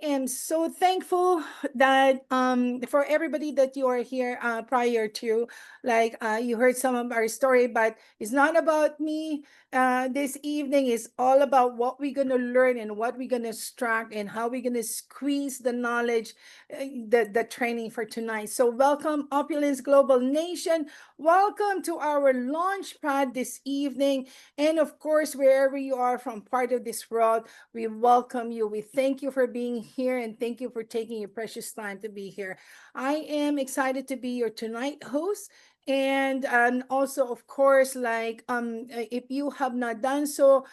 am so thankful that for everybody that you are here prior to, like you heard some of our story, but it's not about me. This evening is all about what we're gonna learn and what we're gonna extract and how we're gonna squeeze the knowledge, the training for tonight. So welcome, Opulence Global Nation. Welcome to our launch pad this evening, and of course, wherever you are from part of this world. We welcome you. We thank you for being here and thank you for taking your precious time to be here. I am excited to be your tonight host. And also, of course, like if you have not done so,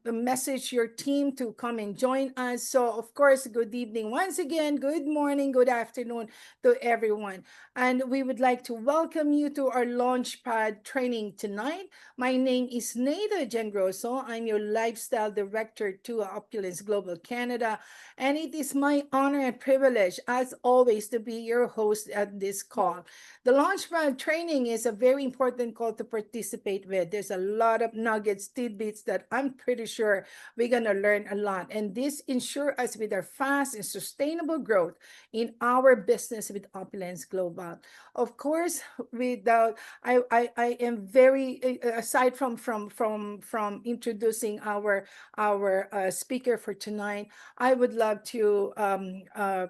message your team to come and join us. So, of course, good evening once again, good morning, good afternoon to everyone. And we would like to welcome you to our Launchpad training tonight. My name is Neda Gengroso. I'm your lifestyle director to Opulence Global Canada. And it is my honor and privilege, as always, to be your host at this call. The Launchpad training is a very important call to participate with. There's a lot of nuggets, tidbits that I'm pretty sure we're going to learn a lot. And this ensures us with our fast and sustainable growth in our business with Opulence Global. Of course, without I am very aside from introducing our speaker for tonight. I would love to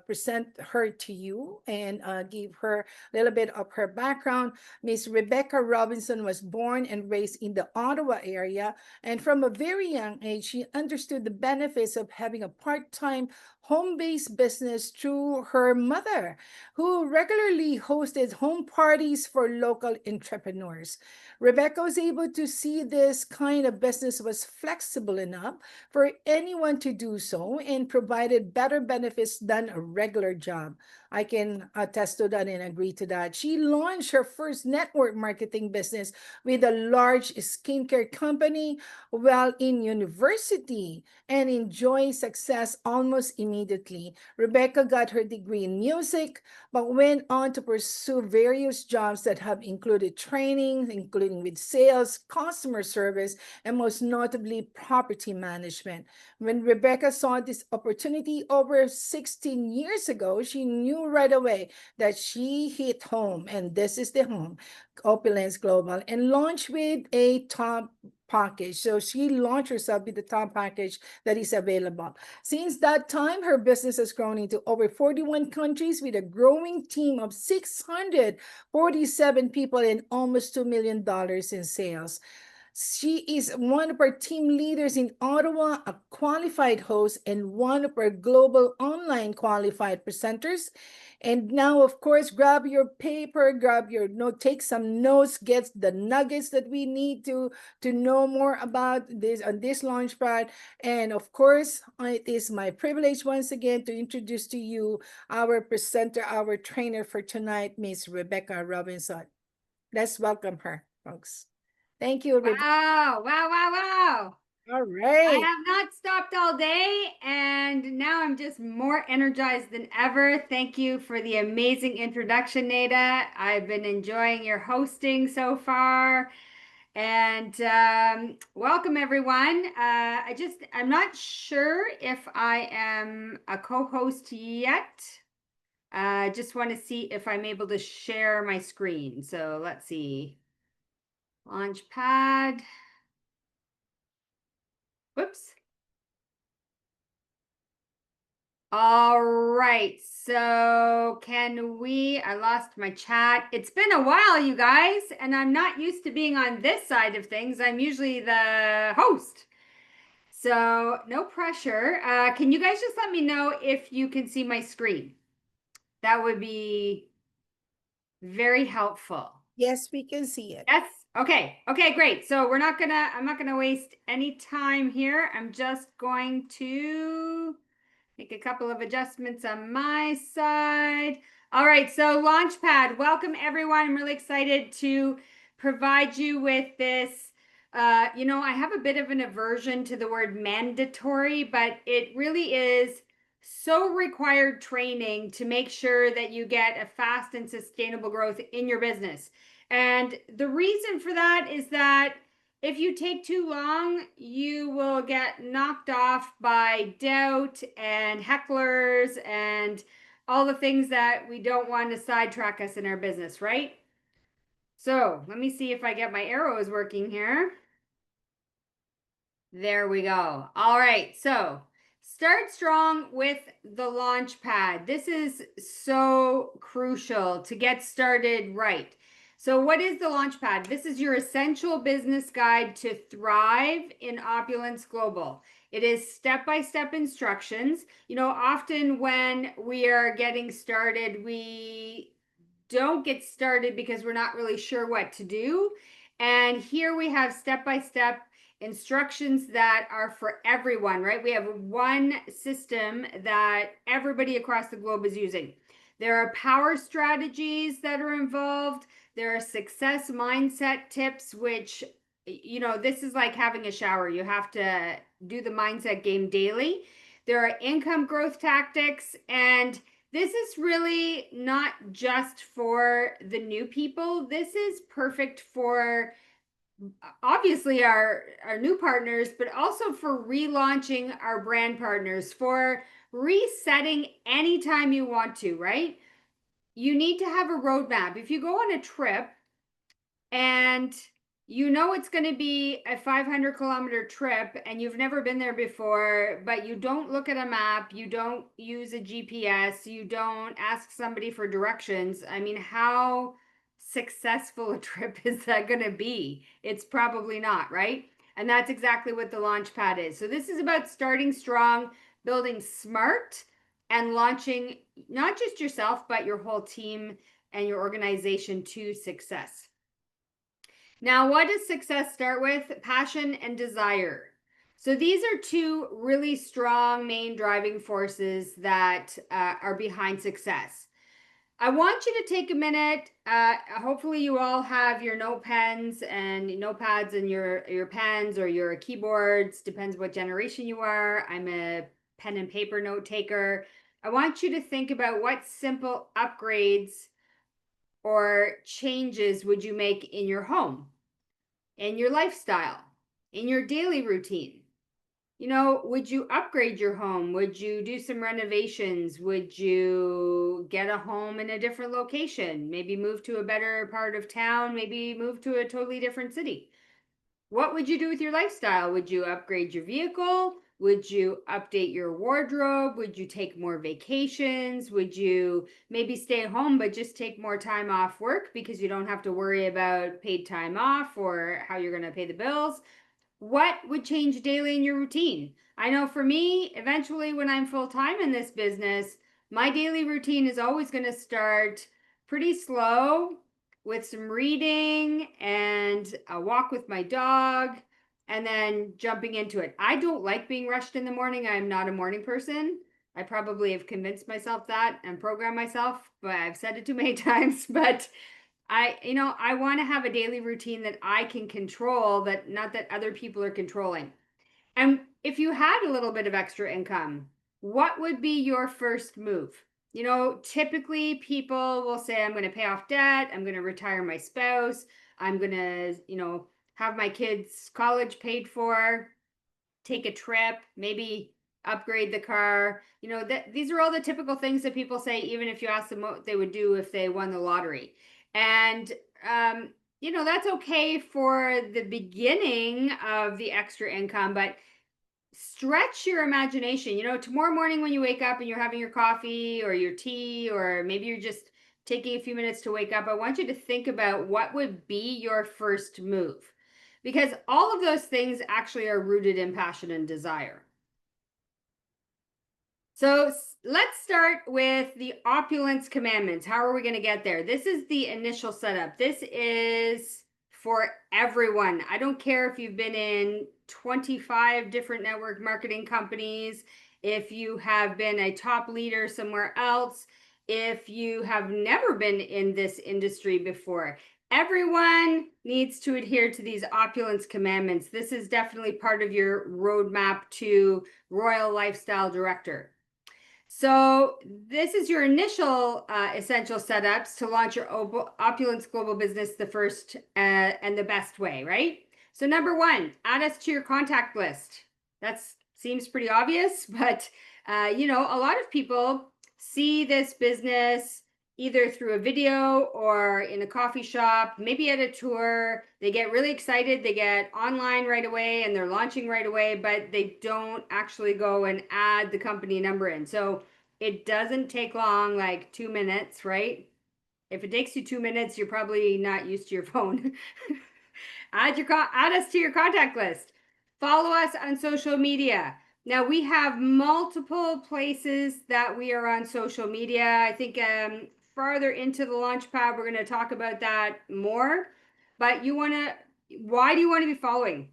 present her to you and give her a little bit of her background. Miss Rebecca Robinson was born and raised in the Ottawa area, and from a very young age, she understood the benefits of having a part-time home-based business through her mother, who regularly hosted home parties for local entrepreneurs. Rebecca was able to see this kind of business was flexible enough for anyone to do so and provided better benefits than a regular job. I can attest to that and agree to that. She launched her first network marketing business with a large skincare company while in university and enjoyed success almost immediately. Rebecca got her degree in music, but went on to pursue various jobs that have included training, including with sales, customer service, and most notably property management. When Rebecca saw this opportunity over 16 years ago, she knew right away that she hit home, and this is the home, Opulence Global, and launched with a top package. So she launched herself with the top package that is available. Since that time, her business has grown into over 41 countries with a growing team of 647 people and almost $2 million in sales. She is one of our team leaders in Ottawa, a qualified host, and one of our global online qualified presenters. And now, of course, grab your paper, grab your note, take some notes, get the nuggets that we need to know more about this on this launchpad. And of course, it is my privilege once again to introduce to you our presenter, our trainer for tonight, Miss Rebecca Robinson. Let's welcome her, folks. Thank you, Rebecca. Wow, wow, wow, wow. All I right. have not stopped all day, and now I'm just more energized than ever. Thank you for the amazing introduction, Nada. I've been enjoying your hosting so far. And welcome, everyone. I'm not sure if I am a co-host yet. Just want to see if I'm able to share my screen. So let's see. Launchpad. Whoops. All right. So I lost my chat. It's been a while, you guys, and I'm not used to being on this side of things. I'm usually the host. So no pressure. Can you guys just let me know if you can see my screen? That would be very helpful. Yes, we can see it. Yes. Okay. Okay, great. So I'm not gonna waste any time here. I'm just going to make a couple of adjustments on my side. All right, so Launchpad, welcome everyone. I'm really excited to provide you with this. I have a bit of an aversion to the word mandatory, but it really is so required training to make sure that you get a fast and sustainable growth in your business. And the reason for that is that if you take too long, you will get knocked off by doubt and hecklers and all the things that we don't want to sidetrack us in our business, right? So let me see if I get my arrows working here. There we go. All right, so start strong with the launch pad. This is so crucial to get started right. So what is the launch pad? This is your essential business guide to thrive in Opulence Global. It is step-by-step instructions. You know, often when we are getting started, we don't get started because we're not really sure what to do. And here we have step-by-step instructions that are for everyone, right? We have one system that everybody across the globe is using. There are power strategies that are involved. There are success mindset tips, which, you know, this is like having a shower. You have to do the mindset game daily. There are income growth tactics, and this is really not just for the new people. This is perfect for obviously our new partners, but also for relaunching our brand partners, for resetting anytime you want to, right? You need to have a roadmap. If you go on a trip and you know it's going to be a 500-kilometer trip and you've never been there before, but you don't look at a map, you don't use a GPS, you don't ask somebody for directions, I mean, how successful a trip is that going to be? It's probably not, right? And that's exactly what the launch pad is. So this is about starting strong, building smart, and launching not just yourself, but your whole team and your organization to success. Now, what does success start with? Passion and desire. So these are two really strong main driving forces that are behind success. I want you to take a minute. Hopefully you all have your note pens and notepads and your pens or your keyboards, depends what generation you are. I'm a pen and paper note taker. I want you to think about what simple upgrades or changes would you make in your home, in your lifestyle, in your daily routine. You know, would you upgrade your home? Would you do some renovations? Would you get a home in a different location? Maybe move to a better part of town? Maybe move to a totally different city? What would you do with your lifestyle? Would you upgrade your vehicle? Would you update your wardrobe? Would you take more vacations? Would you maybe stay home but just take more time off work because you don't have to worry about paid time off or how you're going to pay the bills? What would change daily in your routine? I know for me, eventually when I'm full-time in this business, my daily routine is always going to start pretty slow with some reading and a walk with my dog and then jumping into it. I don't like being rushed in the morning. I'm not a morning person. I probably have convinced myself that and programmed myself, but I've said it too many times. But I want to have a daily routine that I can control, that not that other people are controlling. And if you had a little bit of extra income, what would be your first move? You know, typically people will say, I'm going to pay off debt, I'm going to retire my spouse, I'm going to, have my kids' college paid for, take a trip, maybe upgrade the car. You know, these are all the typical things that people say, even if you ask them what they would do if they won the lottery. And, that's okay for the beginning of the extra income, but stretch your imagination. You know, tomorrow morning when you wake up and you're having your coffee or your tea, or maybe you're just taking a few minutes to wake up, I want you to think about what would be your first move, because all of those things actually are rooted in passion and desire. So let's start with the Opulence Commandments. How are we going to get there? This is the initial setup. This is for everyone. I don't care if you've been in 25 different network marketing companies, if you have been a top leader somewhere else, if you have never been in this industry before. Everyone needs to adhere to these Opulence Commandments. This is definitely part of your roadmap to Royal Lifestyle Director. So this is your initial essential setups to launch your Opulence Global business the first and the best way, right? So number one, add us to your contact list. That seems pretty obvious, but you know, a lot of people see this business either through a video or in a coffee shop, maybe at a tour. They get really excited, they get online right away and they're launching right away, but they don't actually go and add the company number in. So it doesn't take long, like 2 minutes, right? If it takes you 2 minutes, you're probably not used to your phone. Add us to your contact list. Follow us on social media. Now we have multiple places that we are on social media. I think farther into the launch pad, we're going to talk about that more. But why do you want to be following?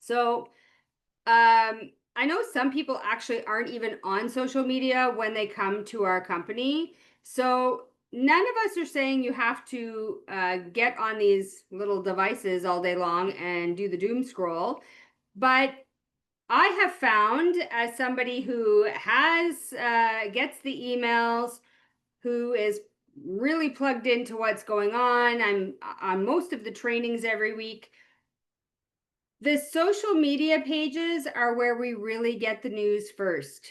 So I know some people actually aren't even on social media when they come to our company. So none of us are saying you have to get on these little devices all day long and do the doom scroll. But I have found, as somebody who has gets the emails, who is really plugged into what's going on, I'm on most of the trainings every week. The social media pages are where we really get the news first.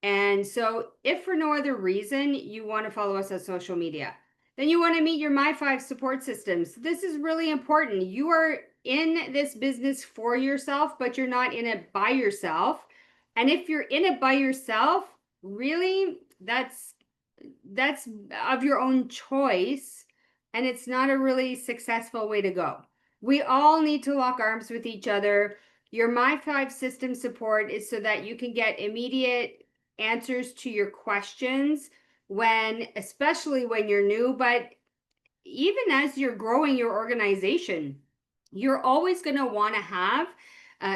And so, if for no other reason you want to follow us on social media, then you want to meet your My5 support systems. This is really important. You are in this business for yourself, but you're not in it by yourself. And if you're in it by yourself, really, that's of your own choice, and it's not a really successful way to go. We all need to lock arms with each other. Your My5 system support is so that you can get immediate answers to your questions especially when you're new, but even as you're growing your organization, you're always going to want to have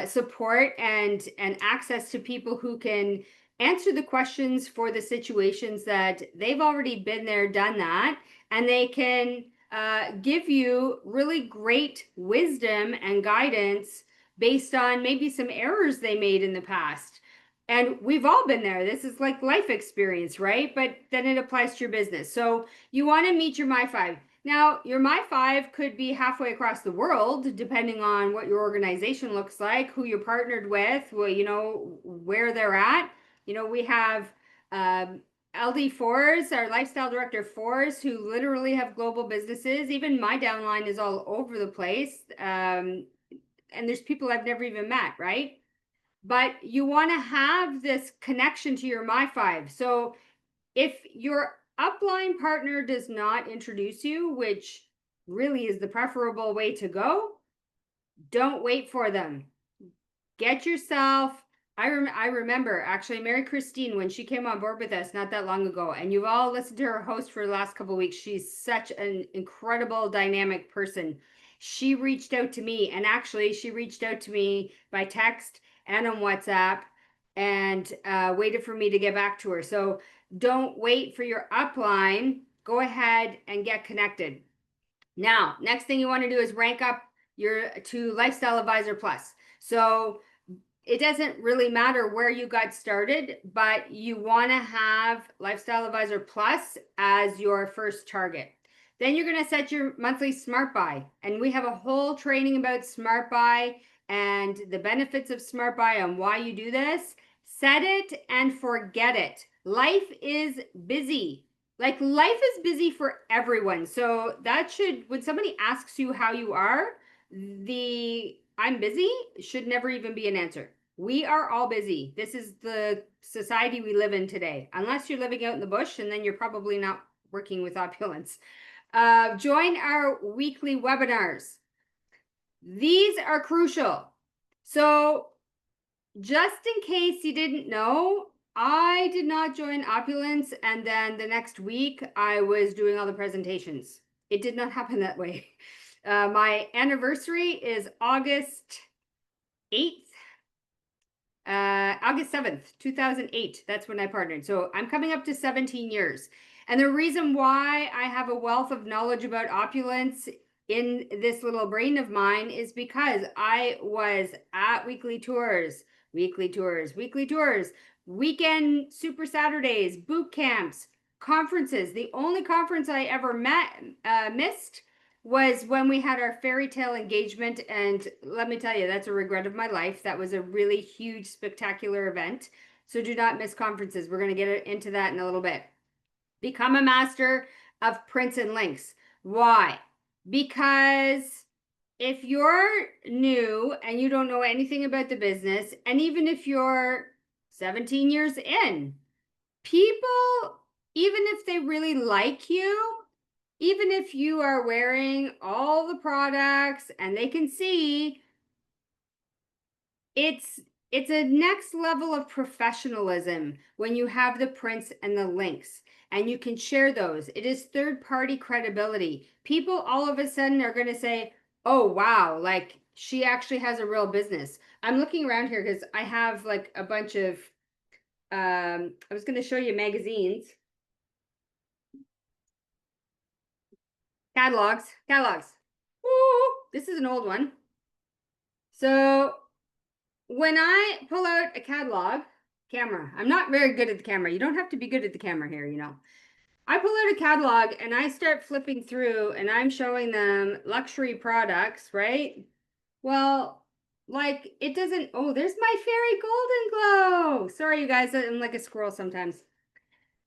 support and access to people who can answer the questions for the situations that they've already been there, done that, and they can give you really great wisdom and guidance based on maybe some errors they made in the past. And we've all been there. This is like life experience, right? But then it applies to your business. So you want to meet your My5. Now, your My5 could be halfway across the world, depending on what your organization looks like, who you're partnered with, well, you know, where they're at. You know, we have LD4s, our lifestyle director 4s, who literally have global businesses. Even my downline is all over the place. And there's people I've never even met, right? But you want to have this connection to your My5. So if your upline partner does not introduce you, which really is the preferable way to go, don't wait for them. Get yourself. I remember actually Mary Christine when she came on board with us not that long ago, and you've all listened to her host for the last couple of weeks. She's such an incredible, dynamic person. She reached out to me, and actually, she reached out to me by text and on WhatsApp, and waited for me to get back to her. So don't wait for your upline. Go ahead and get connected. Now, next thing you want to do is rank up to Lifestyle Advisor Plus. So it doesn't really matter where you got started, but you want to have Lifestyle Advisor Plus as your first target. Then you're going to set your monthly Smart Buy. And we have a whole training about Smart Buy and the benefits of Smart Buy and why you do this. Set it and forget it. Life is busy. Like life is busy for everyone. So that when somebody asks you how you are, the I'm busy should never even be an answer. We are all busy. This is the society we live in today. Unless you're living out in the bush, and then you're probably not working with Opulence. Join our weekly webinars. These are crucial. So just in case you didn't know, I did not join Opulence, and then the next week I was doing all the presentations. It did not happen that way. My anniversary is August 8th. August 7th, 2008. That's when I partnered. So I'm coming up to 17 years. And the reason why I have a wealth of knowledge about Opulence in this little brain of mine is because I was at weekly tours, weekend super Saturdays, boot camps, conferences. The only conference I ever missed was when we had our fairy tale engagement. And let me tell you, that's a regret of my life. That was a really huge, spectacular event. So do not miss conferences. We're going to get into that in a little bit. Become a master of prints and links. Why? Because if you're new and you don't know anything about the business, and even if you're 17 years in, people, even if they really like you, even if you are wearing all the products and they can see, it's a next level of professionalism when you have the prints and the links and you can share those. It is third party credibility. People all of a sudden are going to say, oh wow, like she actually has a real business. I'm looking around here because I have like a bunch of I was going to show you magazines, catalogs. Ooh, this is an old one. So when I pull out a catalog, camera, I'm not very good at the camera. You don't have to be good at the camera here, you know. I pull out a catalog and I start flipping through and I'm showing them luxury products, right? Well, like it doesn't, oh, there's my fairy golden glow. Sorry, you guys, I'm like a squirrel sometimes.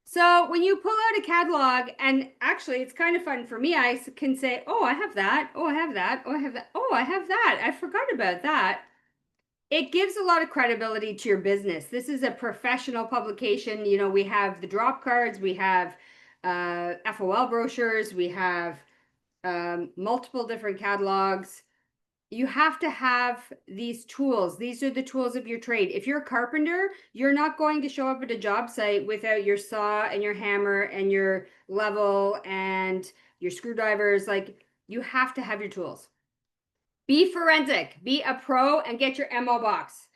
So when you pull out a catalog, and actually it's kind of fun for me, I can say, oh, I have that. Oh, I have that. Oh, I have that. Oh, I have that. I forgot about that. It gives a lot of credibility to your business. This is a professional publication. You know, we have the drop cards, we have FOL brochures, we have multiple different catalogs. You have to have these tools. These are the tools of your trade. If you're a carpenter, you're not going to show up at a job site without your saw and your hammer and your level and your screwdrivers. Like, you have to have your tools. Be forensic, be a pro, and get your MO box.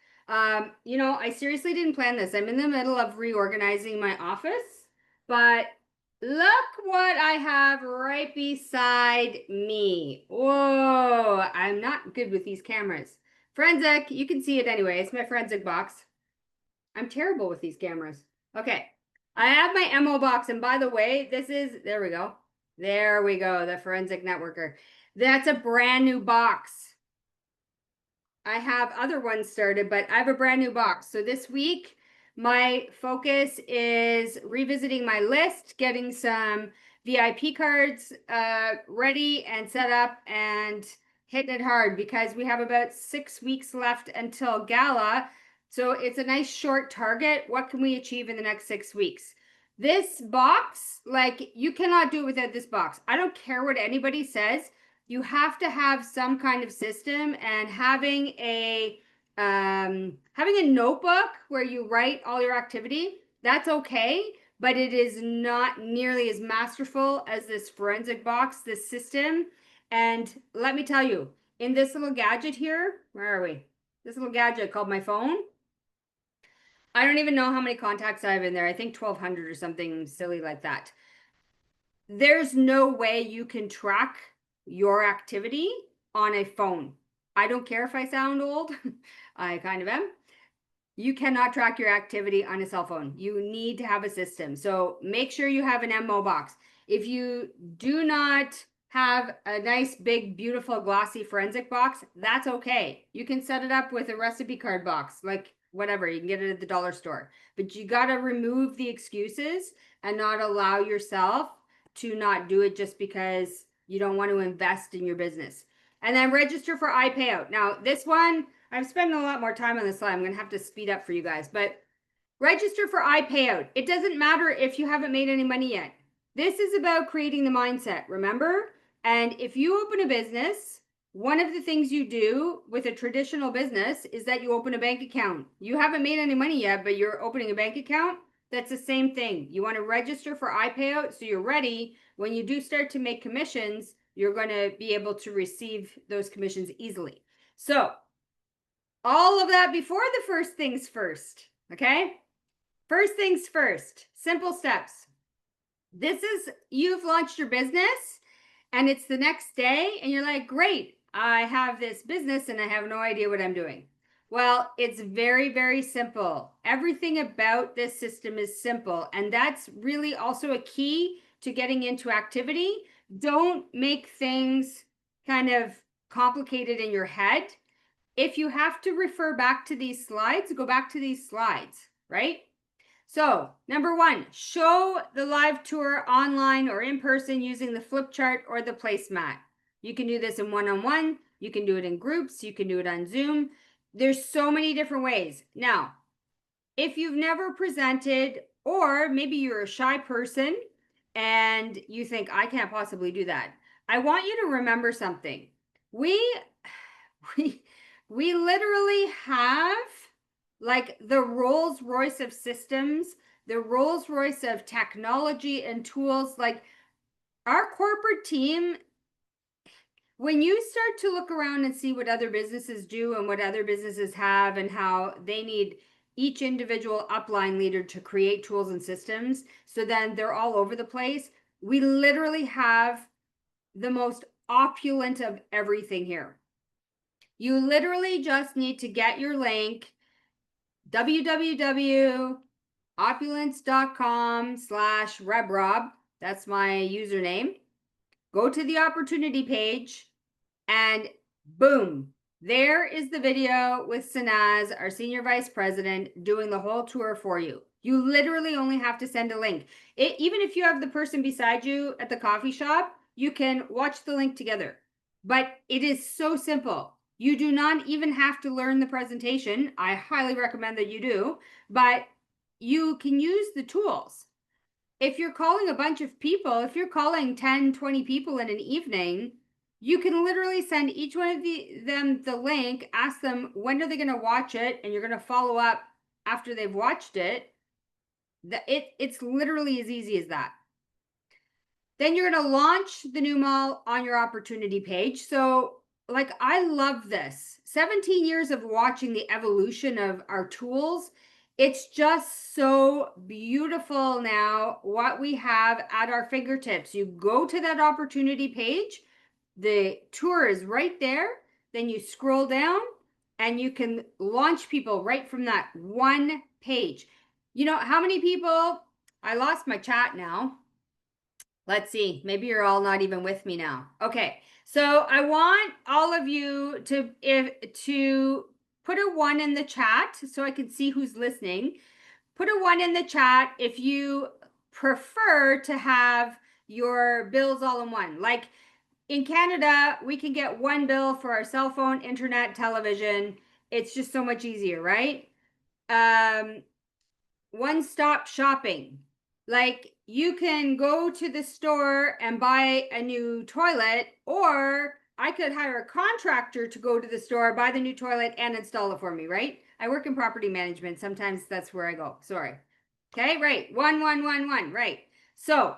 You know, I seriously didn't plan this. I'm in the middle of reorganizing my office, but look what I have right beside me. Whoa, I'm not good with these cameras. Forensic, you can see it anyway. It's my forensic box. I'm terrible with these cameras. Okay, I have my MO box, and by the way, this is, there we go. There we go, the forensic networker. That's a brand new box. I have other ones started, but I have a brand new box. So this week, my focus is revisiting my list, getting some VIP cards ready and set up, and hitting it hard because we have about 6 weeks left until gala. So it's a nice short target. What can we achieve in the next 6 weeks? This box, like, you cannot do it without this box. I don't care what anybody says. You have to have some kind of system, and having a notebook where you write all your activity, that's okay, but it is not nearly as masterful as this forensic box, this system. And let me tell you, in this little gadget here, where are we? This little gadget called my phone. I don't even know how many contacts I have in there. I think 1,200 or something silly like that. There's no way you can track your activity on a phone. I don't care if I sound old. I kind of am. You cannot track your activity on a cell phone. You need to have a system. So make sure you have an MO box. If you do not have a nice, big, beautiful, glossy forensic box, that's okay. You can set it up with a recipe card box, like whatever. You can get it at the dollar store. But you got to remove the excuses and not allow yourself to not do it just because you don't want to invest in your business. And then register for iPayout. Now, this one, I'm spending a lot more time on this slide. I'm going to have to speed up for you guys, but register for iPayout. It doesn't matter if you haven't made any money yet. This is about creating the mindset, remember? And if you open a business, one of the things you do with a traditional business is that you open a bank account. You haven't made any money yet, but you're opening a bank account. That's the same thing. You want to register for iPayout so you're ready. When you do start to make commissions, you're going to be able to receive those commissions easily. So all of that before the first things first, okay? First things first, simple steps. This is, you've launched your business and it's the next day and you're like, great, I have this business and I have no idea what I'm doing. Well, it's very, very simple. Everything about this system is simple. And that's really also a key to getting into activity, Don't make things kind of complicated in your head. If you have to refer back to these slides, go back to these slides, right? So, number one, show the live tour online or in person using the flip chart or the placemat. You can do this in one-on-one, you can do it in groups, you can do it on Zoom. There's so many different ways. Now, if you've never presented, or maybe you're a shy person and you think, I can't possibly do that, I want you to remember something. We we literally have like the Rolls Royce of systems, the Rolls Royce of technology and tools. Like our corporate team, when you start to look around and see what other businesses do and what other businesses have and how they need each individual upline leader to create tools and systems, so then they're all over the place. We literally have the most opulent of everything here. You literally just need to get your link, www.opulence.com/RebRob. That's my username. Go to the opportunity page and boom, there is the video with Sanaz, our senior vice president, doing the whole tour for you. You literally only have to send a link. Even if you have the person beside you at the coffee shop, you can watch the link together. But it is so simple. You do not even have to learn the presentation. I highly recommend that you do, but you can use the tools. If you're calling a bunch of people, if you're calling 10, 20 people in an evening, you can literally send each one of them the link, ask them when are they going to watch it, and you're going to follow up after they've watched it. It's literally as easy as that. Then you're going to launch the new mall on your opportunity page. So, like, I love this. 17 years of watching the evolution of our tools. It's just so beautiful now what we have at our fingertips. You go to that opportunity page, the tour is right there. Then you scroll down and you can launch people right from that one page. You know, how many people? I lost my chat now. Let's see, maybe you're all not even with me now. Okay, so I want all of you to put a 1 in the chat so I can see who's listening. Put a 1 in the chat if you prefer to have your bills all in one. Like in Canada, we can get one bill for our cell phone, internet, television. It's just so much easier, right? One-stop shopping. Like you can go to the store and buy a new toilet, or I could hire a contractor to go to the store, buy the new toilet and install it for me, right? I work in property management. Sometimes that's where I go. Sorry. Okay, right. One, right. So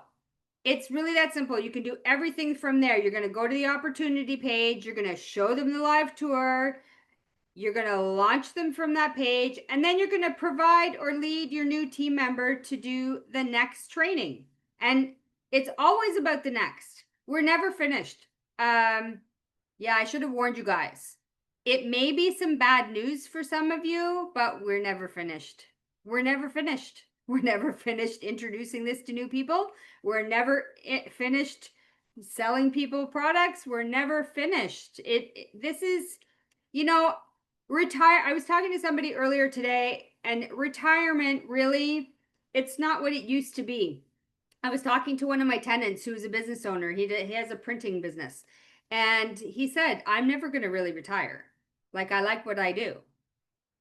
it's really that simple. You can do everything from there. You're going to go to the opportunity page. You're going to show them the live tour. You're going to launch them from that page, and then you're going to provide or lead your new team member to do the next training. And it's always about the next. We're never finished. Yeah, I should have warned you guys. It may be some bad news for some of you, but we're never finished. We're never finished. We're never finished introducing this to new people. We're never finished selling people products. We're never finished. This is, you know, I was talking to somebody earlier today, and retirement really, it's not what it used to be. I was talking to one of my tenants who is a business owner. He has a printing business, and he said, I'm never going to really retire. Like, I like what I do,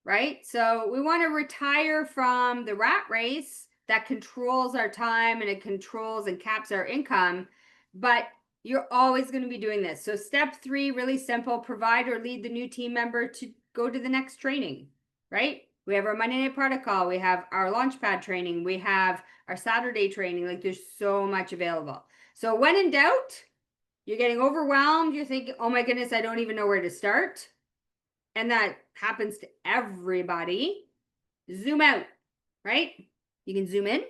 right? So we want to retire from the rat race that controls our time and it controls and caps our income, but you're always going to be doing this. So step 3, really simple, provide or lead the new team member to go to the next training, right? We have our Monday night protocol. We have our launchpad training. We have our Saturday training. Like there's so much available. So when in doubt, you're getting overwhelmed. You're thinking, oh my goodness, I don't even know where to start. And that happens to everybody. Zoom out, right? You can zoom in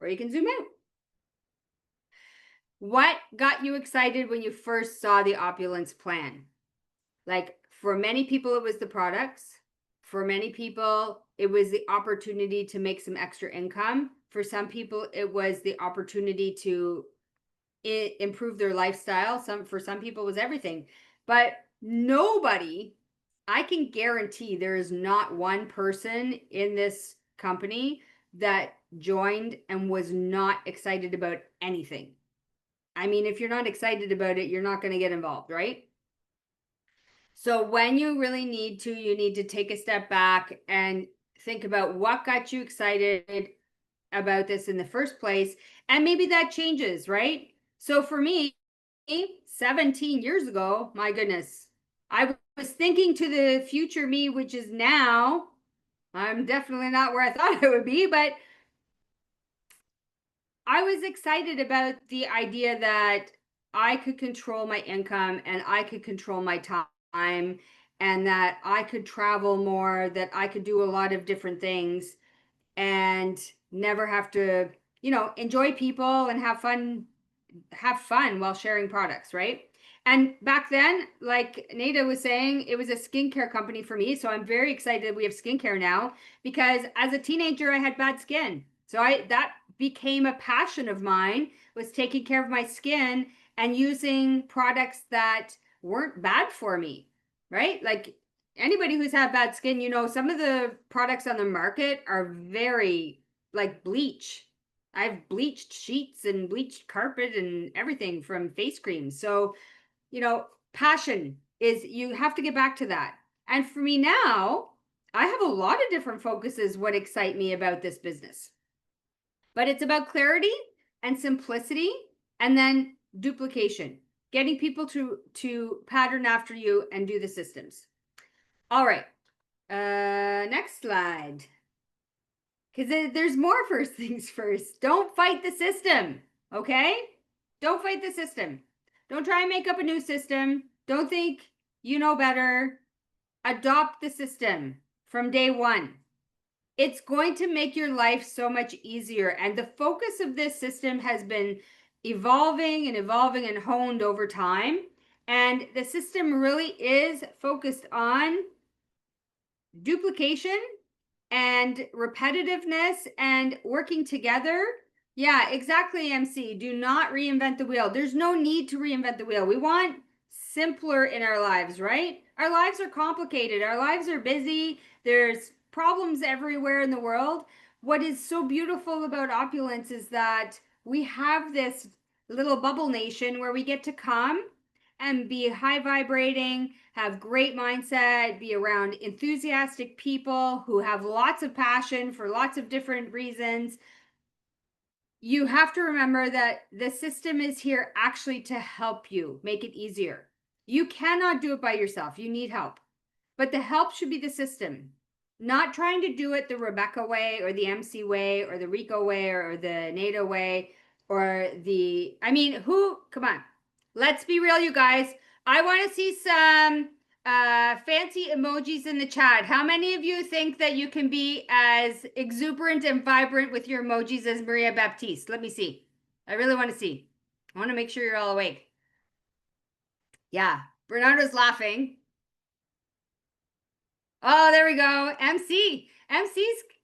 or you can zoom out. What got you excited when you first saw the Opulence plan? Like for many people, it was the products. For many people, it was the opportunity to make some extra income. For some people, it was the opportunity to improve their lifestyle. For some people was everything, but nobody, I can guarantee there is not one person in this company that joined and was not excited about anything. I mean, if you're not excited about it, you're not going to get involved, right? So when you really need to, you need to take a step back and think about what got you excited about this in the first place. And maybe that changes, right? So for me, 17 years ago, my goodness, I was thinking to the future me, which is now, I'm definitely not where I thought I would be, but I was excited about the idea that I could control my income and I could control my time and that I could travel more, that I could do a lot of different things and never have to, enjoy people and have fun while sharing products, right? And back then, like Nada was saying, it was a skincare company for me. So I'm very excited we have skincare now because as a teenager, I had bad skin. So that became a passion of mine, was taking care of my skin and using products that weren't bad for me, right? Like anybody who's had bad skin, some of the products on the market are very like bleach. I've bleached sheets and bleached carpet and everything from face creams. So, passion is, you have to get back to that. And for me now, I have a lot of different focuses what excite me about this business. But it's about clarity and simplicity and then duplication, getting people to pattern after you and do the systems. All right. Next slide. Because there's more first things first. Don't fight the system, okay? Don't fight the system. Don't try and make up a new system. Don't think you know better. Adopt the system from day one. It's going to make your life so much easier. And the focus of this system has been evolving and evolving and honed over time. And the system really is focused on duplication and repetitiveness and working together. Yeah, exactly, MC. Do not reinvent the wheel. There's no need to reinvent the wheel. We want simpler in our lives, right? Our lives are complicated. Our lives are busy. There's problems everywhere in the world. What is so beautiful about Opulence is that we have this little bubble nation where we get to come and be high vibrating, have great mindset, be around enthusiastic people who have lots of passion for lots of different reasons. You have to remember that the system is here actually to help you make it easier. You cannot do it by yourself. You need help. But the help should be the system, not trying to do it the Rebecca way or the MC way or the Rico way or the NATO way or come on. Let's be real, you guys. I want to see some fancy emojis in the chat. How many of you think that you can be as exuberant and vibrant with your emojis as Maria Baptiste? Let me see. I really want to see. I want to make sure you're all awake. Yeah, Bernardo's laughing. Oh, there we go. MC's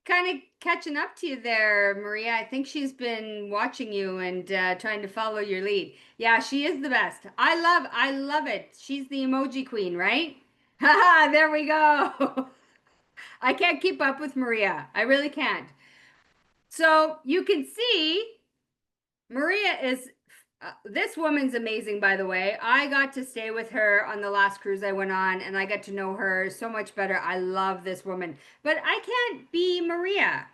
kind of catching up to you there, Maria. I think she's been watching you and trying to follow your lead. Yeah, she is the best. I love it. She's the emoji queen, right? Haha, there we go. I can't keep up with Maria. I really can't. So you can see Maria is this woman's amazing, by the way. I got to stay with her on the last cruise I went on, and I got to know her so much better. I love this woman, but I can't be Maria.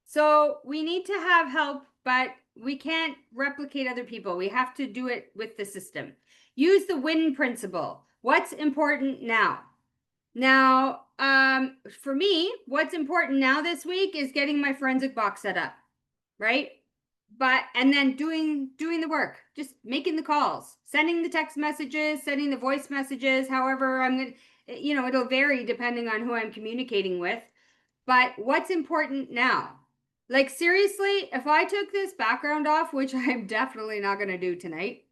So we need to have help, but we can't replicate other people. We have to do it with the system. Use the win principle. What's important now? Now, for me, what's important now this week is getting my forensic box set up, right? And then doing the work, just making the calls, sending the text messages, sending the voice messages, however I'm going to, it'll vary depending on who I'm communicating with. But what's important now? Like seriously, if I took this background off, which I'm definitely not going to do tonight,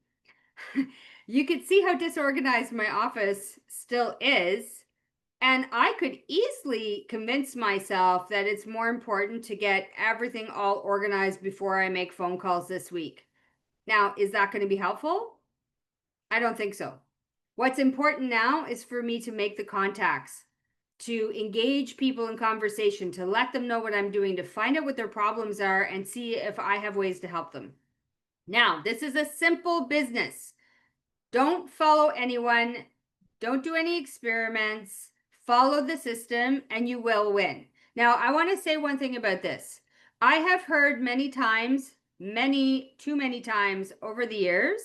you could see how disorganized my office still is. And I could easily convince myself that it's more important to get everything all organized before I make phone calls this week. Now, is that going to be helpful? I don't think so. What's important now is for me to make the contacts, to engage people in conversation, to let them know what I'm doing, to find out what their problems are and see if I have ways to help them. Now, this is a simple business. Don't follow anyone. Don't do any experiments. Follow the system and you will win. Now, I want to say one thing about this. I have heard many times, too many times over the years,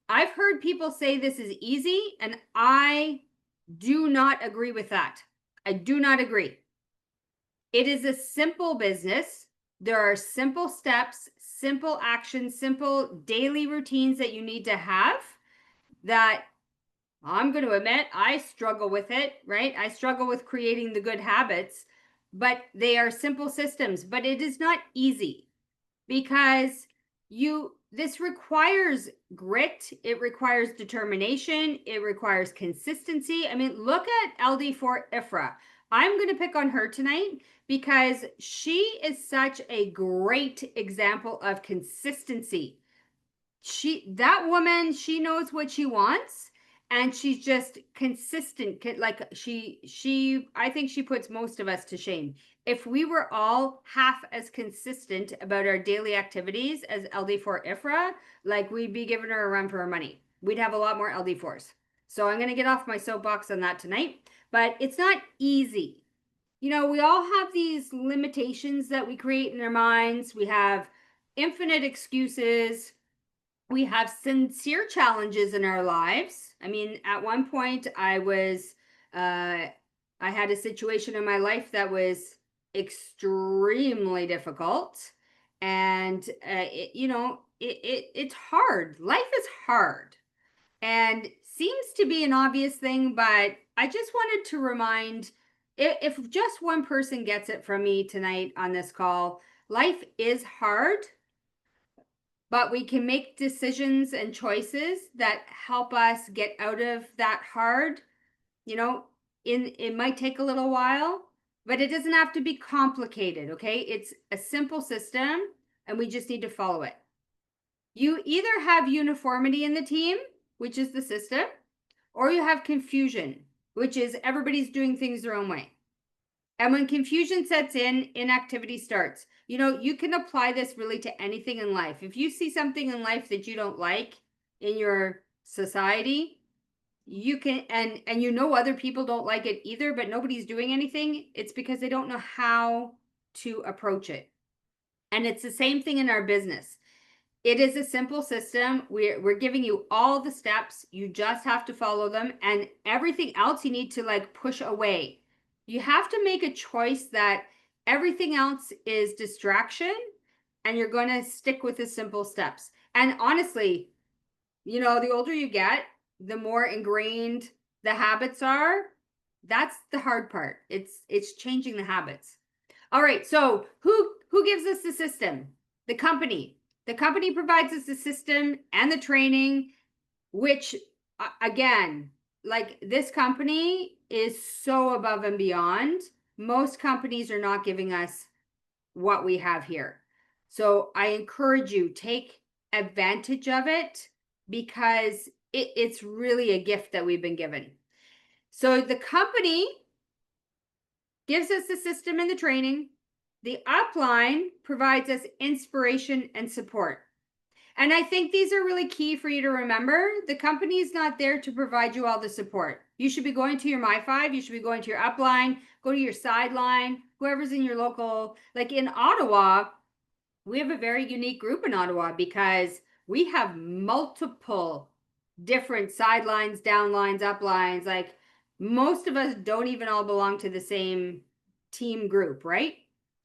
I've heard people say this is easy, and I do not agree with that. I do not agree. It is a simple business. There are simple steps, simple actions, simple daily routines that you need to have that I'm going to admit I struggle with it, right? I struggle with creating the good habits, but they are simple systems, but it is not easy because this requires grit, it requires determination, it requires consistency. I mean, look at LD4 Ifra. I'm going to pick on her tonight because she is such a great example of consistency. That woman, she knows what she wants and she's just consistent. Like I think she puts most of us to shame. If we were all half as consistent about our daily activities as LD4 Ifra, like we'd be giving her a run for her money. We'd have a lot more LD4s. So I'm going to get off my soapbox on that tonight, but it's not easy. You know, we all have these limitations that we create in our minds. We have infinite excuses. We have sincere challenges in our lives. I mean, at one point, I had a situation in my life that was extremely difficult, and it's hard. Life is hard, and seems to be an obvious thing, but I just wanted to remind, if just one person gets it from me tonight on this call, life is hard, but we can make decisions and choices that help us get out of that hard. You know, it might take a little while, but it doesn't have to be complicated, okay? It's a simple system and we just need to follow it. You either have uniformity in the team, which is the system, or you have confusion, which is everybody's doing things their own way. And when confusion sets in, inactivity starts. You know, you can apply this really to anything in life. If you see something in life that you don't like in your society, you can, and you know other people don't like it either, but nobody's doing anything, it's because they don't know how to approach it. And it's the same thing in our business. It is a simple system. We're giving you all the steps. You just have to follow them, and everything else you need to like push away. You have to make a choice that everything else is distraction and you're going to stick with the simple steps. And honestly, you know, the older you get, the more ingrained the habits are. That's the hard part. It's changing the habits. All right, so who gives us the system? The company. The company provides us the system and the training, which again, like this company is so above and beyond. Most companies are not giving us what we have here. So I encourage you, take advantage of it because it's really a gift that we've been given. So the company gives us the system and the training. The upline provides us inspiration and support. And I think these are really key for you to remember. The company is not there to provide you all the support. You should be going to your My5, you should be going to your upline, go to your sideline, whoever's in your local, like in Ottawa, we have a very unique group in Ottawa because we have multiple different sidelines, downlines, uplines. Like most of us don't even all belong to the same team group, right?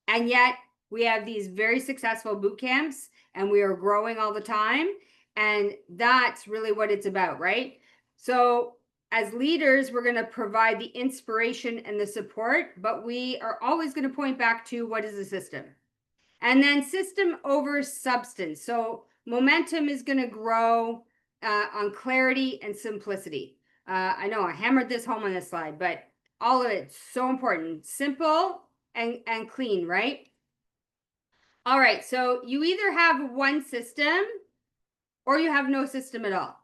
And yet we have these very successful boot camps and we are growing all the time. And that's really what it's about, right? So as leaders, we're going to provide the inspiration and the support, but we are always going to point back to what is the system. And then system over substance. So momentum is going to grow on clarity and simplicity. I know I hammered this home on this slide, but all of it's so important. Simple and clean, right? All right, so you either have one system or you have no system at all.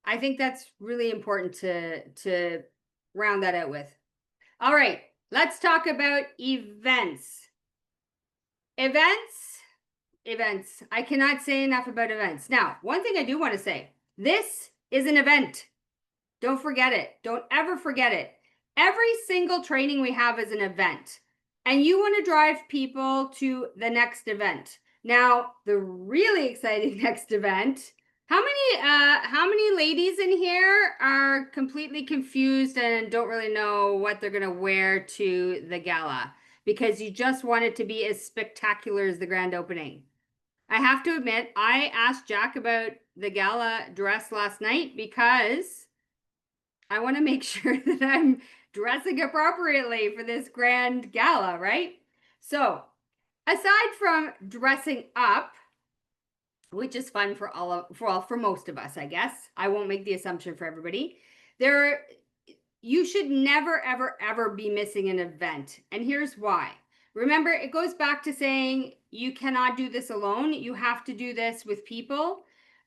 I think that's really important to round that out with. All right, let's talk about events. Events. I cannot say enough about events. Now, one thing I do want to say, this is an event. Don't forget it. Don't ever forget it. Every single training we have is an event, and you want to drive people to the next event. Now, the really exciting next event. How many ladies in here are completely confused and don't really know what they're going to wear to the gala because you just want it to be as spectacular as the grand opening? I have to admit, I asked Jack about the gala dress last night because I want to make sure that I'm dressing appropriately for this grand gala, right? So, aside from dressing up, which is fun for most of us, I guess. I won't make the assumption for everybody. You should never ever be missing an event. And here's why. Remember, it goes back to saying you cannot do this alone. You have to do this with people.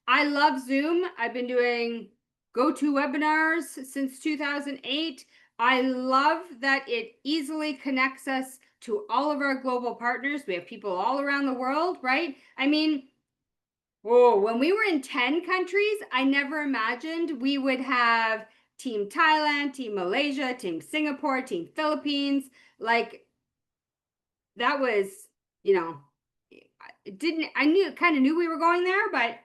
I love Zoom. I've been doing GoToWebinars since 2008. I love that it easily connects us to all of our global partners. We have people all around the world, right? I mean, whoa, when we were in 10 countries, I never imagined we would have Team Thailand, Team Malaysia, Team Singapore, Team Philippines. Like, that was, you know, I kind of knew we were going there, but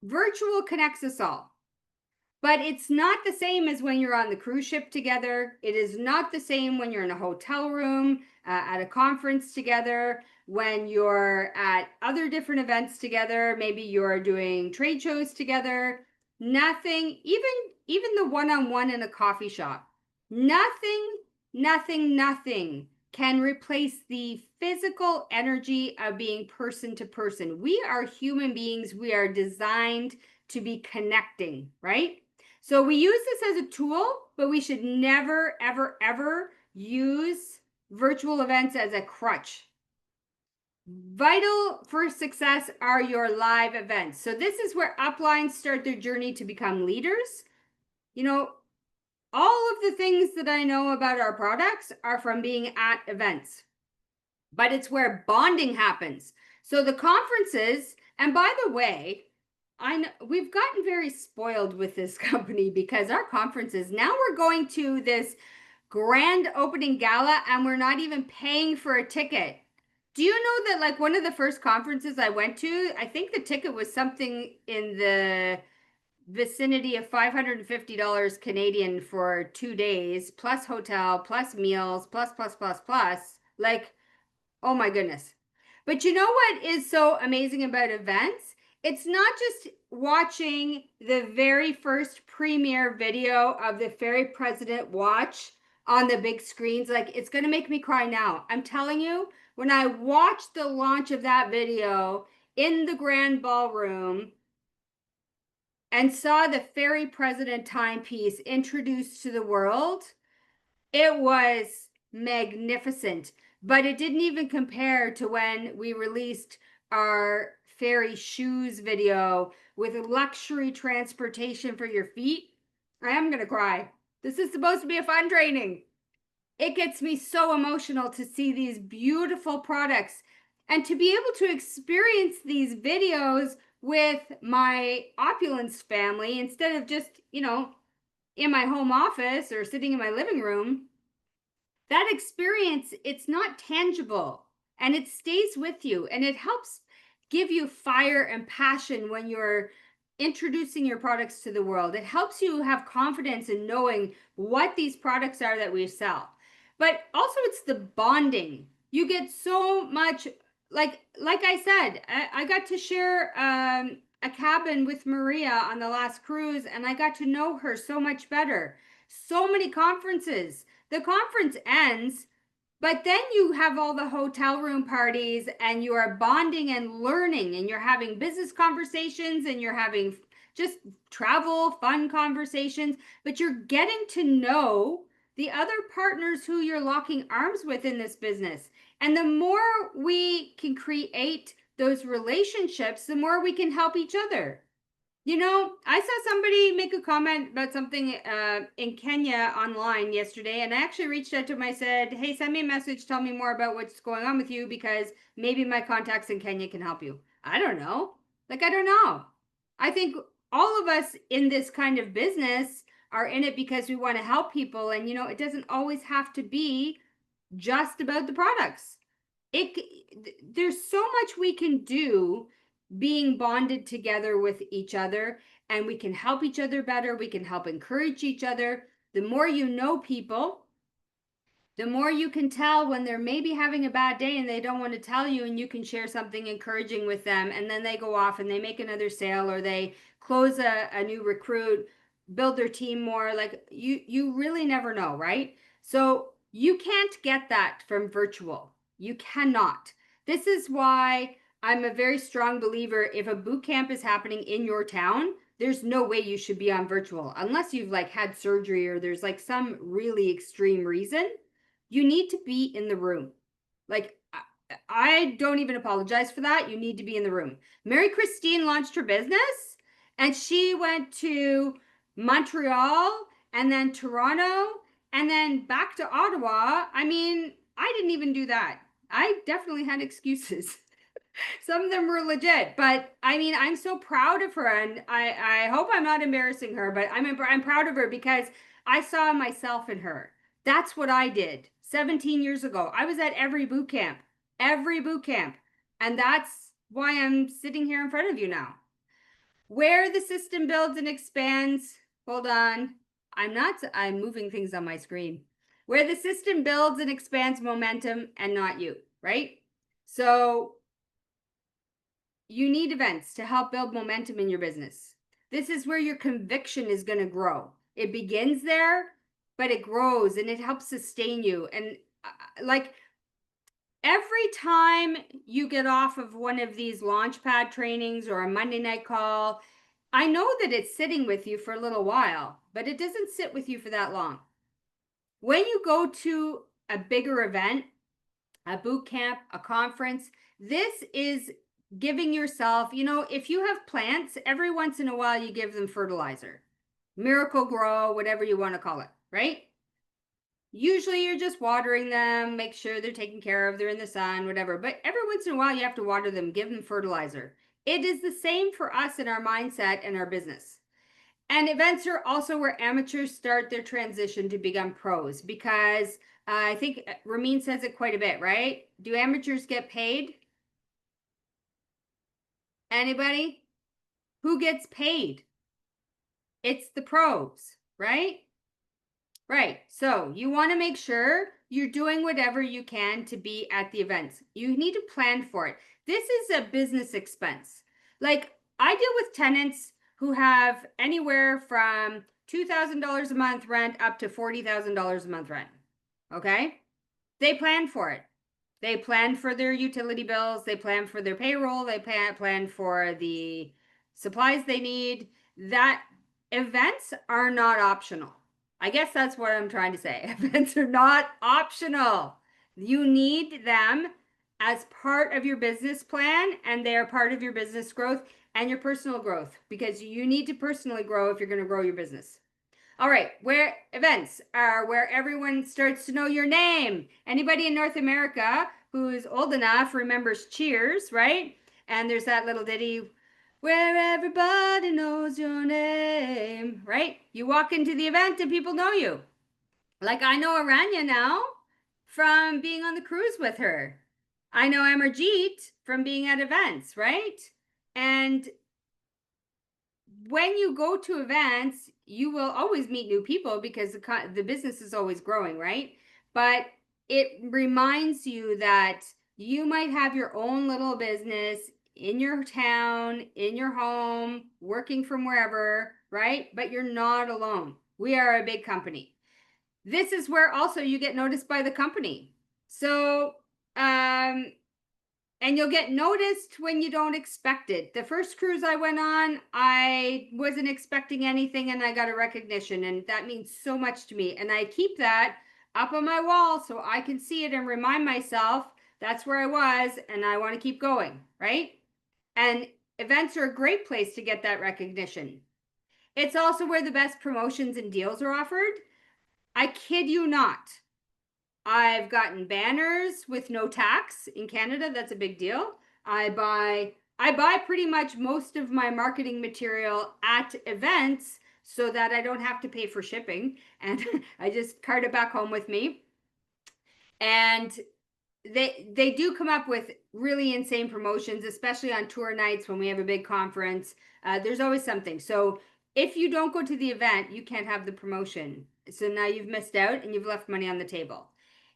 virtual connects us all. But it's not the same as when you're on the cruise ship together. It is not the same when you're in a hotel room, at a conference together, when you're at other different events together. Maybe you're doing trade shows together. Nothing, even the one-on-one in a coffee shop, nothing can replace the physical energy of being person to person. We are human beings. We are designed to be connecting, right? So we use this as a tool, but we should never, ever use virtual events as a crutch. Vital for success are your live events. So this is where uplines start their journey to become leaders. You know, all of the things that I know about our products are from being at events, but it's where bonding happens. So the conferences, and by the way, I know we've gotten very spoiled with this company because our conferences, now we're going to this grand opening gala and we're not even paying for a ticket. Do you know that, like, one of the first conferences I went to, I think the ticket was something in the vicinity of $550 Canadian for 2 days, plus hotel, plus meals, plus. Like, oh my goodness. But you know what is so amazing about events? It's not just watching the very first premiere video of the FERI president watch on the big screens. Like, it's going to make me cry now. I'm telling you, when I watched the launch of that video in the grand ballroom and saw the FERI president timepiece introduced to the world, it was magnificent. But it didn't even compare to when we released our FERI shoes video with luxury transportation for your feet. I am going to cry. This is supposed to be a fun training. It gets me so emotional to see these beautiful products and to be able to experience these videos with my Opulence family instead of just, in my home office or sitting in my living room. That experience, it's not tangible and it stays with you and it helps give you fire and passion when you're introducing your products to the world. It helps you have confidence in knowing what these products are that we sell. But also it's the bonding. You get so much, like I said, I got to share a cabin with Maria on the last cruise and I got to know her so much better. So many conferences. The conference ends, but then you have all the hotel room parties and you are bonding and learning and you're having business conversations and you're having just travel, fun conversations, but you're getting to know the other partners who you're locking arms with in this business. And the more we can create those relationships, the more we can help each other. You know, I saw somebody make a comment about something in Kenya online yesterday, and I actually reached out to him. I said, hey, send me a message, tell me more about what's going on with you, because maybe my contacts in Kenya can help you. I don't know. Like, I don't know. I think all of us in this kind of business are in it because we want to help people. And, you know, it doesn't always have to be just about the products. There's so much we can do being bonded together with each other, and we can help each other better. We can help encourage each other. The more you know people, the more you can tell when they're maybe having a bad day and they don't want to tell you, and you can share something encouraging with them, and then they go off and they make another sale, or they close a new recruit, build their team more. Like, you really never know, right? So you can't get that from virtual. You cannot. This is why I'm a very strong believer. If a boot camp is happening in your town, there's no way you should be on virtual unless you've like had surgery or there's like some really extreme reason. You need to be in the room. Like, I don't even apologize for that. You need to be in the room. Mary Christine launched her business and she went to Montreal and then Toronto and then back to Ottawa. I mean, I didn't even do that. I definitely had excuses. Some of them were legit, but I mean, I'm so proud of her, and I hope I'm not embarrassing her, but I'm proud of her because I saw myself in her. That's what I did 17 years ago. I was at every boot camp, and that's why I'm sitting here in front of you now. Where the system builds and expands, hold on, I'm moving things on my screen. Where the system builds and expands momentum and not you, right? So you need events to help build momentum in your business. This is where your conviction is going to grow. It begins there, but it grows and it helps sustain you. And like, every time you get off of one of these launchpad trainings or a Monday night call, I know that it's sitting with you for a little while, but it doesn't sit with you for that long. When you go to a bigger event, a boot camp, a conference, this is giving yourself, you know, if you have plants, every once in a while you give them fertilizer, Miracle Grow, whatever you want to call it, right? Usually you're just watering them, make sure they're taken care of, they're in the sun, whatever. But every once in a while you have to water them, give them fertilizer. It is the same for us in our mindset and our business. And events are also where amateurs start their transition to become pros, because I think Ramin says it quite a bit, right? Do amateurs get paid? Anybody? Who gets paid? It's the pros, right? Right. So you want to make sure you're doing whatever you can to be at the events. You need to plan for it. This is a business expense. Like, I deal with tenants who have anywhere from $2,000 a month rent up to $40,000 a month rent. Okay? They plan for it. They plan for their utility bills, they plan for their payroll, they plan for the supplies they need. That events are not optional. I guess that's what I'm trying to say. Events are not optional. You need them as part of your business plan, and they are part of your business growth and your personal growth, because you need to personally grow if you're going to grow your business. All right, where events are where everyone starts to know your name. Anybody in North America who's old enough remembers Cheers, right? And there's that little ditty, where everybody knows your name, right? You walk into the event and people know you. Like, I know Aranya now from being on the cruise with her. I know Amarjeet from being at events, right? And when you go to events, you will always meet new people because the business is always growing, right? But it reminds you that you might have your own little business in your town, in your home, working from wherever, right? But you're not alone. We are a big company. This is where also you get noticed by the company. So, and you'll get noticed when you don't expect it. The first cruise I went on, I wasn't expecting anything and I got a recognition, and that means so much to me. And I keep that up on my wall so I can see it and remind myself That's where I was, and I want to keep going, right? And events are a great place to get that recognition. It's also where the best promotions and deals are offered. I kid you not. I've gotten banners with no tax in Canada. That's a big deal. I buy pretty much most of my marketing material at events so that I don't have to pay for shipping, and I just cart it back home with me. And they do come up with really insane promotions, especially on tour nights when we have a big conference. There's always something. So if you don't go to the event, you can't have the promotion. So now you've missed out and you've left money on the table.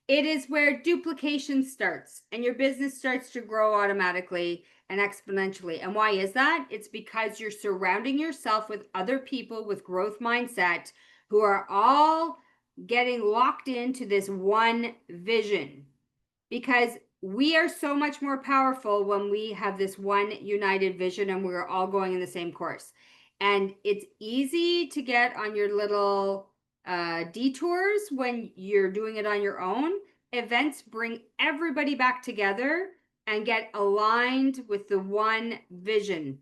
It is where duplication starts and your business starts to grow automatically and exponentially. And why is that? It's because you're surrounding yourself with other people with growth mindset who are all getting locked into this one vision, because we are so much more powerful when we have this one united vision and we're all going in the same course. And it's easy to get on your little detours when you're doing it on your own. Events bring everybody back together and get aligned with the one vision.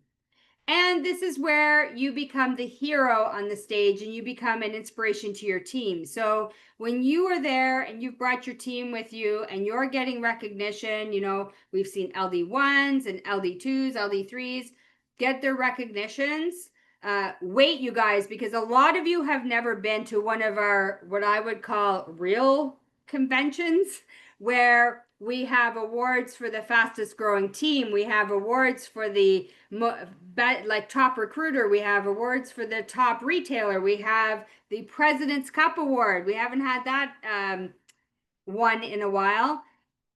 And this is where you become the hero on the stage and you become an inspiration to your team. So when you are there and you've brought your team with you and you're getting recognition, we've seen LD1s and LD2s, LD3s get their recognitions. Wait, you guys, because a lot of you have never been to one of our, what I would call real conventions, where we have awards for the fastest growing team. We have awards for the top recruiter. We have awards for the top retailer. We have the President's Cup Award. We haven't had that one in a while.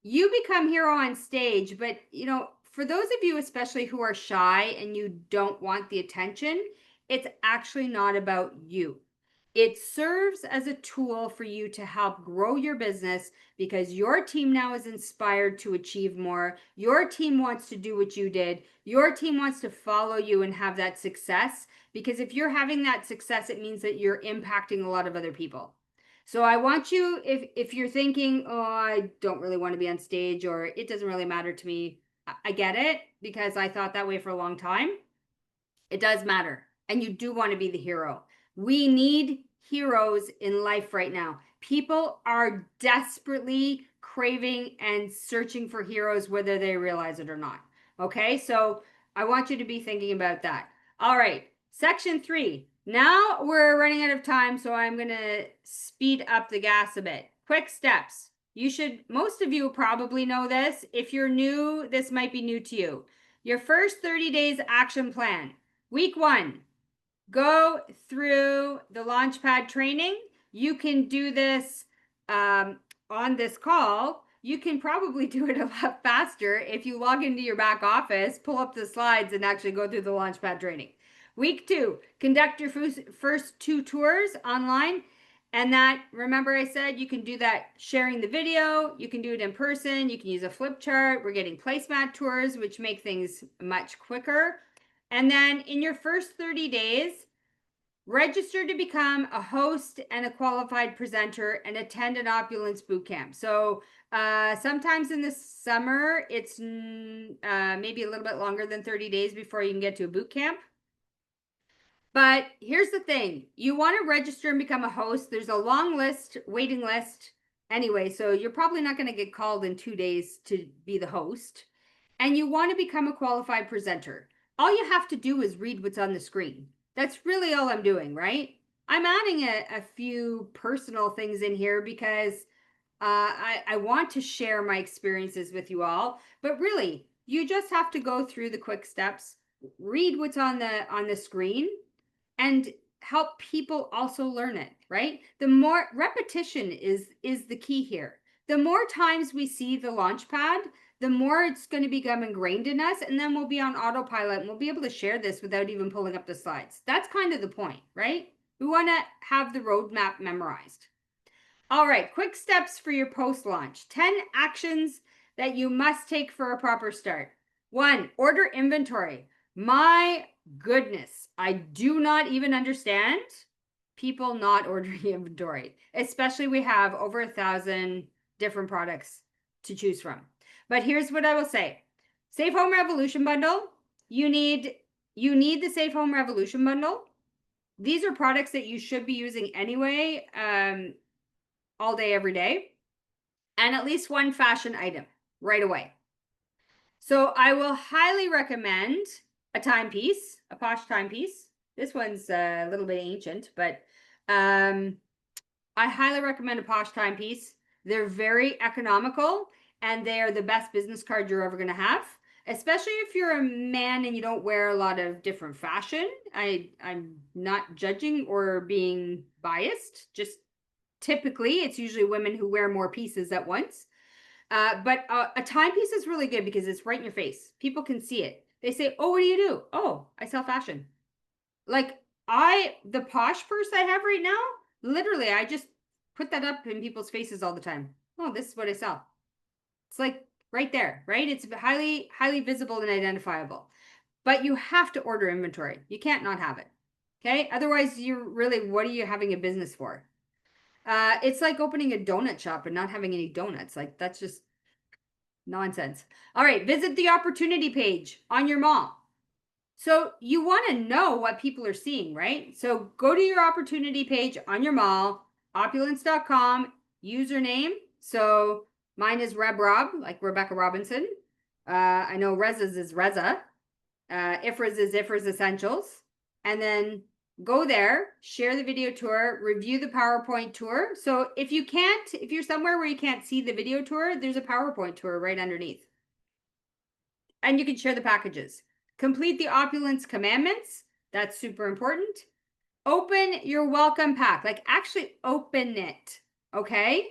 You become hero on stage, but for those of you especially who are shy and you don't want the attention, it's actually not about you. It serves as a tool for you to help grow your business because your team now is inspired to achieve more. Your team wants to do what you did. Your team wants to follow you and have that success, because if you're having that success, it means that you're impacting a lot of other people. So I want you, if you're thinking, oh, I don't really want to be on stage, or it doesn't really matter to me, I get it, because I thought that way for a long time. It does matter. And you do want to be the hero. We need heroes in life right now. People are desperately craving and searching for heroes, whether they realize it or not. Okay, so I want you to be thinking about that. All right, section 3. Now we're running out of time, so I'm going to speed up the gas a bit. Quick steps. Most of you probably know this. If you're new, this might be new to you. Your first 30 days action plan. Week 1. Go through the Launchpad training. You can do this on this call. You can probably do it a lot faster if you log into your back office, pull up the slides, and actually go through the Launchpad training. Week 2, conduct your first 2 tours online. And that, remember I said, you can do that sharing the video. You can do it in person. You can use a flip chart. We're getting placemat tours, which make things much quicker. And then in your first 30 days, register to become a host and a qualified presenter and attend an Opulence bootcamp. So sometimes in the summer, it's maybe a little bit longer than 30 days before you can get to a bootcamp. But here's the thing. You want to register and become a host. There's a long list, waiting list anyway, so you're probably not going to get called in 2 days to be the host. And you want to become a qualified presenter. All you have to do is read what's on the screen. That's really all I'm doing, right? I'm adding a few personal things in here because I want to share my experiences with you all. But really, you just have to go through the quick steps, read what's on the screen, and help people also learn it, right? The more repetition is the key here. The more times we see the Launchpad, the more it's going to become ingrained in us, and then we'll be on autopilot and we'll be able to share this without even pulling up the slides. That's kind of the point, right? We want to have the roadmap memorized. All right, quick steps for your post-launch. 10 actions that you must take for a proper start. 1, order inventory. My goodness, I do not even understand people not ordering inventory, especially we have over 1,000 different products to choose from. But here's what I will say. Safe Home Revolution bundle. You need the Safe Home Revolution bundle. These are products that you should be using anyway, all day, every day, and at least one fashion item right away. So I will highly recommend a timepiece, a Posh timepiece. This one's a little bit ancient, but I highly recommend a Posh timepiece. They're very economical, and they are the best business card you're ever going to have, especially if you're a man and you don't wear a lot of different fashion. I'm not judging or being biased. Just typically, it's usually women who wear more pieces at once. But a timepiece is really good because it's right in your face. People can see it. They say, "Oh, what do you do?" "Oh, I sell fashion." Like the Posh purse I have right now, literally, I just put that up in people's faces all the time. "Oh, this is what I sell." It's like right there, right? It's highly, highly visible and identifiable. But you have to order inventory. You can't not have it. Okay. Otherwise, what are you having a business for? It's like opening a donut shop and not having any donuts. Like that's just nonsense. All right, visit the opportunity page on your mall. So you want to know what people are seeing, right? So go to your opportunity page on your mall, opulence.com, username. So mine is RebRob, like Rebecca Robinson. I know Reza's is Reza. Ifra's is Ifra's Essentials. And then go there, share the video tour, review the PowerPoint tour. So if you're somewhere where you can't see the video tour, there's a PowerPoint tour right underneath. And you can share the packages. Complete the Opulence Commandments. That's super important. Open your welcome pack. Like actually open it. Okay?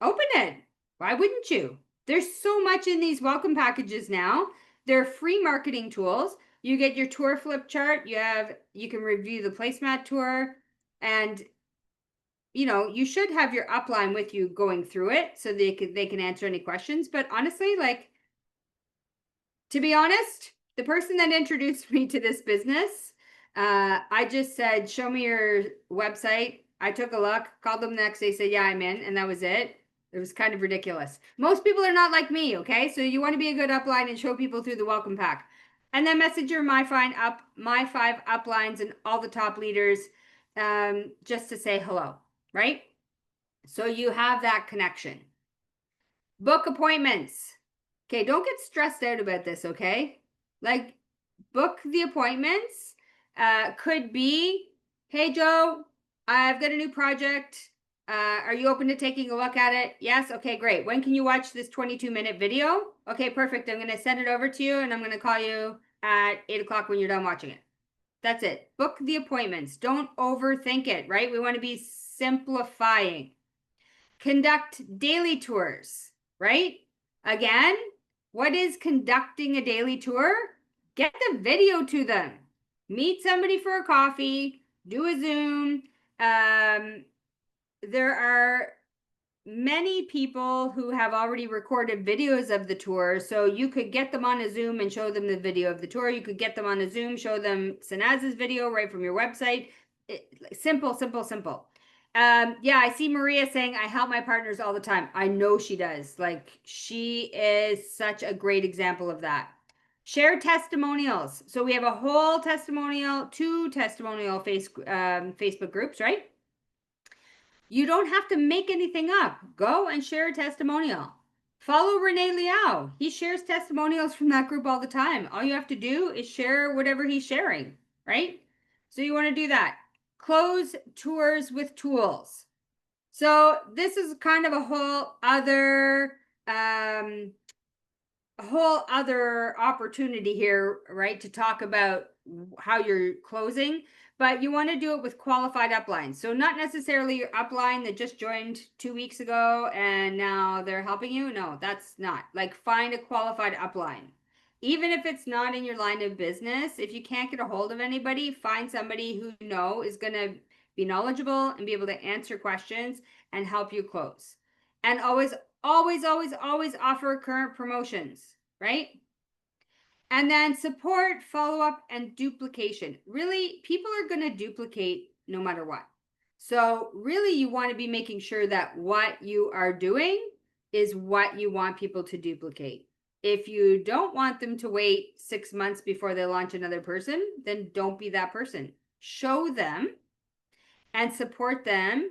Open it. Why wouldn't you? There's so much in these welcome packages now. They're free marketing tools. You get your tour flip chart. You can review the placemat tour, and you should have your upline with you going through it so they can answer any questions. But honestly, like, to be honest, the person that introduced me to this business, I just said, "Show me your website." I took a look, called them the next day, said, "Yeah, I'm in," and that was it. It was kind of ridiculous. Most people are not like me, okay? So you want to be a good upline and show people through the welcome pack. And then message your my five uplines and all the top leaders, just to say hello, right? So you have that connection. Book appointments. Okay, don't get stressed out about this, okay? Like, book the appointments. Could be, "Hey, Joe, I've got a new project. Are you open to taking a look at it?" "Yes." "Okay, great. When can you watch this 22-minute video?" "Okay, perfect. I'm going to send it over to you, and I'm going to call you at 8 o'clock when you're done watching it." That's it. Book the appointments. Don't overthink it, right? We want to be simplifying. Conduct daily tours, right? Again, what is conducting a daily tour? Get the video to them. Meet somebody for a coffee, do a Zoom. There are many people who have already recorded videos of the tour, so you could get them on a Zoom and show them the video of the tour. You could get them on a Zoom, show them Sanaz's video right from your website. Simple, simple, simple. Yeah, I see Maria saying, "I help my partners all the time." I know she does. Like, she is such a great example of that. Share testimonials. So we have a whole two testimonial Facebook groups, right? You don't have to make anything up. Go and share a testimonial. Follow Renee Liao. He shares testimonials from that group all the time. All you have to do is share whatever he's sharing, right? So you want to do that. Close tours with tools. So this is kind of a whole other opportunity here, right, to talk about how you're closing, but you want to do it with qualified uplines. So not necessarily your upline that just joined 2 weeks ago and now they're helping you. No, that's not. Like, find a qualified upline. Even if it's not in your line of business, if you can't get a hold of anybody, find somebody who you know is going to be knowledgeable and be able to answer questions and help you close. And always offer current promotions, right? And then support, follow-up, and duplication. Really, people are going to duplicate no matter what. So really, you want to be making sure that what you are doing is what you want people to duplicate. If you don't want them to wait 6 months before they launch another person, then don't be that person. Show them and support them,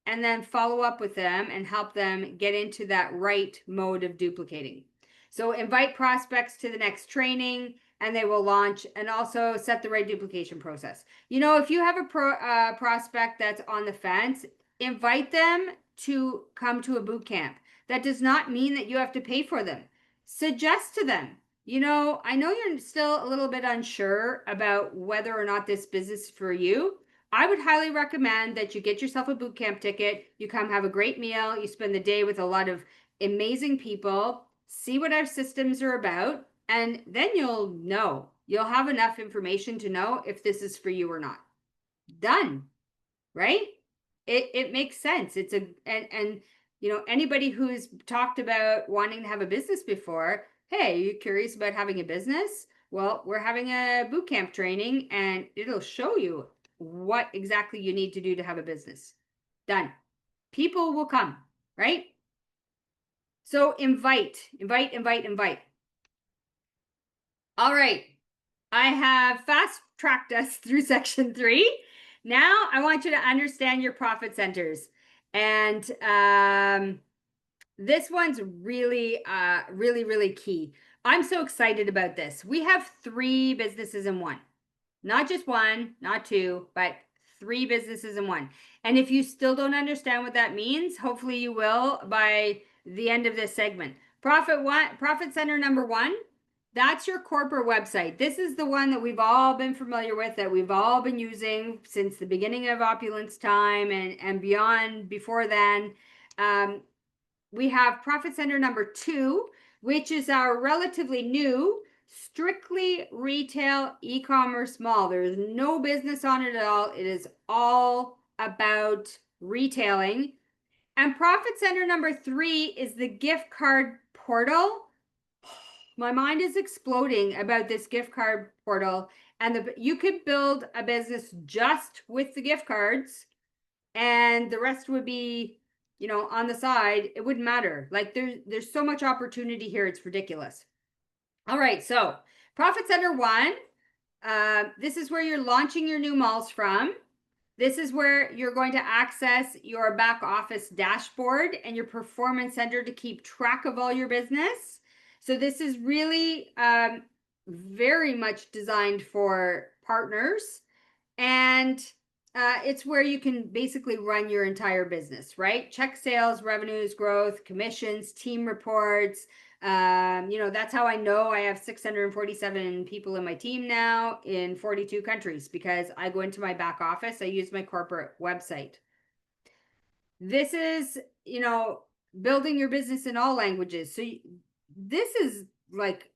and then follow up with them and help them get into that right mode of duplicating. So invite prospects to the next training and they will launch, and also set the right duplication process. You know, if you have a prospect that's on the fence, invite them to come to a boot camp. That does not mean that you have to pay for them. Suggest to them, you know, I know you're still a little bit unsure about whether or not this business is for you. I would highly recommend that you get yourself a boot camp ticket. You come have a great meal. You spend the day with a lot of amazing people, see what our systems are about, and then you'll know. You'll have enough information to know if this is for you or not. Done, right? It makes sense. It's a and you know, anybody who's talked about wanting to have a business before, hey, are you curious about having a business? Well, we're having a boot camp training and it'll show you what exactly you need to do to have a business. Done. People will come, right? So invite. All right. I have fast tracked us through section 3. Now I want you to understand your profit centers. And this one's really, really key. I'm so excited about this. We have 3 businesses in one. Not just one, not 2, but 3 businesses in one. And if you still don't understand what that means, hopefully you will by the end of this segment. Profit center number 1, that's your corporate website. This is the one that we've all been familiar with, that we've all been using since the beginning of Opulence time and beyond before then. We have profit center number 2, which is our relatively new strictly retail e-commerce mall. There is no business on it at all. It is all about retailing. And profit center number 3 is the gift card portal. My mind is exploding about this gift card portal. And you could build a business just with the gift cards, and the rest would be, you know, on the side. It wouldn't matter. Like there's so much opportunity here. It's ridiculous. All right, so profit center 1, this is where you're launching your new malls from. This is where you're going to access your back office dashboard and your performance center to keep track of all your business. So this is really very much designed for partners, and it's where you can basically run your entire business, right? Check sales, revenues, growth, commissions, team reports. You know, that's how I know I have 647 people in my team now in 42 countries, because I go into my back office. I use my corporate website. This is, you know, building your business in all languages. So this is like,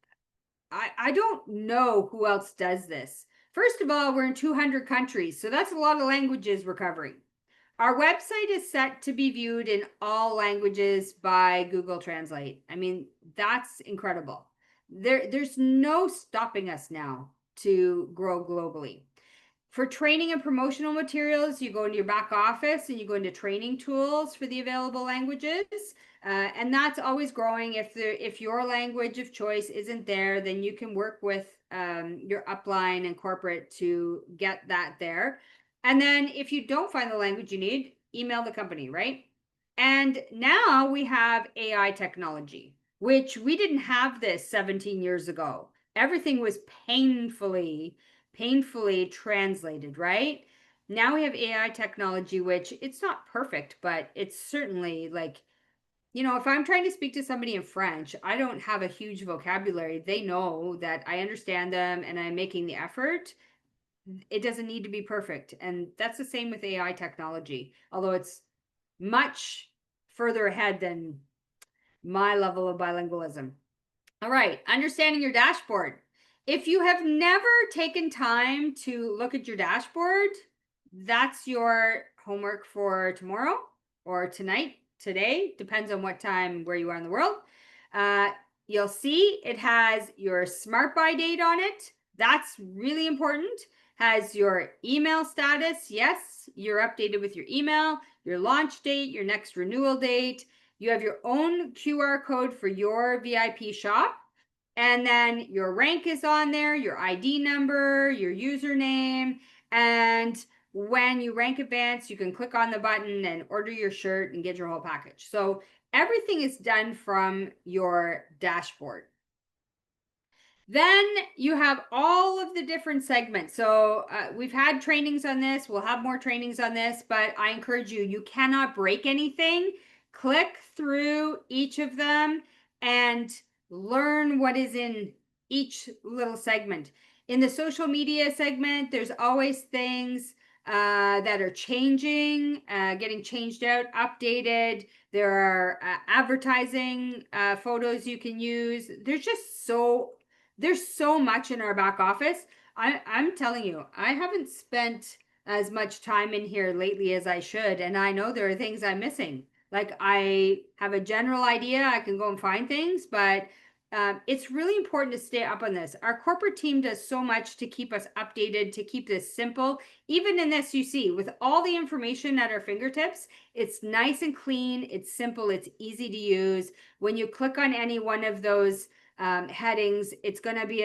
I don't know who else does this. First of all, we're in 200 countries, so that's a lot of languages we're covering. Our website is set to be viewed in all languages by Google Translate. I mean, that's incredible. There's no stopping us now to grow globally. For training and promotional materials, you go into your back office and you go into training tools for the available languages. And that's always growing. If your language of choice isn't there, then you can work with your upline and corporate to get that there. And then if you don't find the language you need, email the company, right? And now we have AI technology, which we didn't have this 17 years ago. Everything was painfully translated, right? Now we have AI technology, which it's not perfect, but it's certainly like, you know, if I'm trying to speak to somebody in French, I don't have a huge vocabulary. They know that I understand them and I'm making the effort. It doesn't need to be perfect. And that's the same with AI technology, although it's much further ahead than my level of bilingualism. All right, understanding your dashboard. If you have never taken time to look at your dashboard, that's your homework for tomorrow or tonight, today, depends on what time, where you are in the world. You'll see it has your smart buy date on it. That's really important. Has your email status. Yes, you're updated with your email, your launch date, your next renewal date, You have your own QR code for your VIP shop. And then your rank is on there, your ID number, your username. And when you rank advance, you can click on the button and order your shirt and get your whole package. So everything is done from your dashboard. Then you have all of the different segments. So we've had trainings on this. We'll have more trainings on this, but I encourage you, you cannot break anything. Click through each of them and learn what is in each little segment. In the social media segment, there's always things that are changing, getting changed out, updated. There are advertising photos you can use. There's so much in our back office. I'm telling you, I haven't spent as much time in here lately as I should, and I know there are things I'm missing. Like I have a general idea, I can go and find things, but it's really important to stay up on this. Our corporate team does so much to keep us updated, to keep this simple. Even in this, you see, with all the information at our fingertips, it's nice and clean, it's simple, it's easy to use. When you click on any one of those headings, it's going to be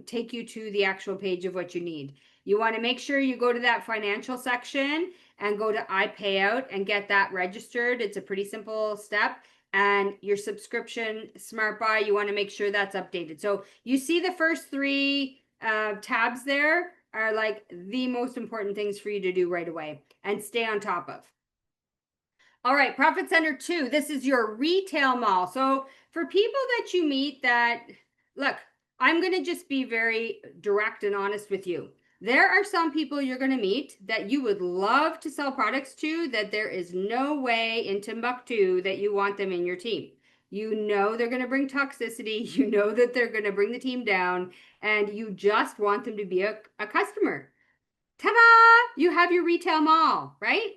take you to the actual page of what you need. You want to make sure you go to that financial section and go to iPayout and get that registered. It's a pretty simple step. And your subscription smart buy, you want to make sure that's updated. So you see the first three tabs there are like the most important things for you to do right away and stay on top of. All right, Profit Center 2, this is your retail mall. So for people that you meet that, look, I'm going to just be very direct and honest with you. There are some people you're going to meet that you would love to sell products to, that there is no way in Timbuktu that you want them in your team. You know they're going to bring toxicity. You know that they're going to bring the team down, and you just want them to be a customer. Ta-da! You have your retail mall, right?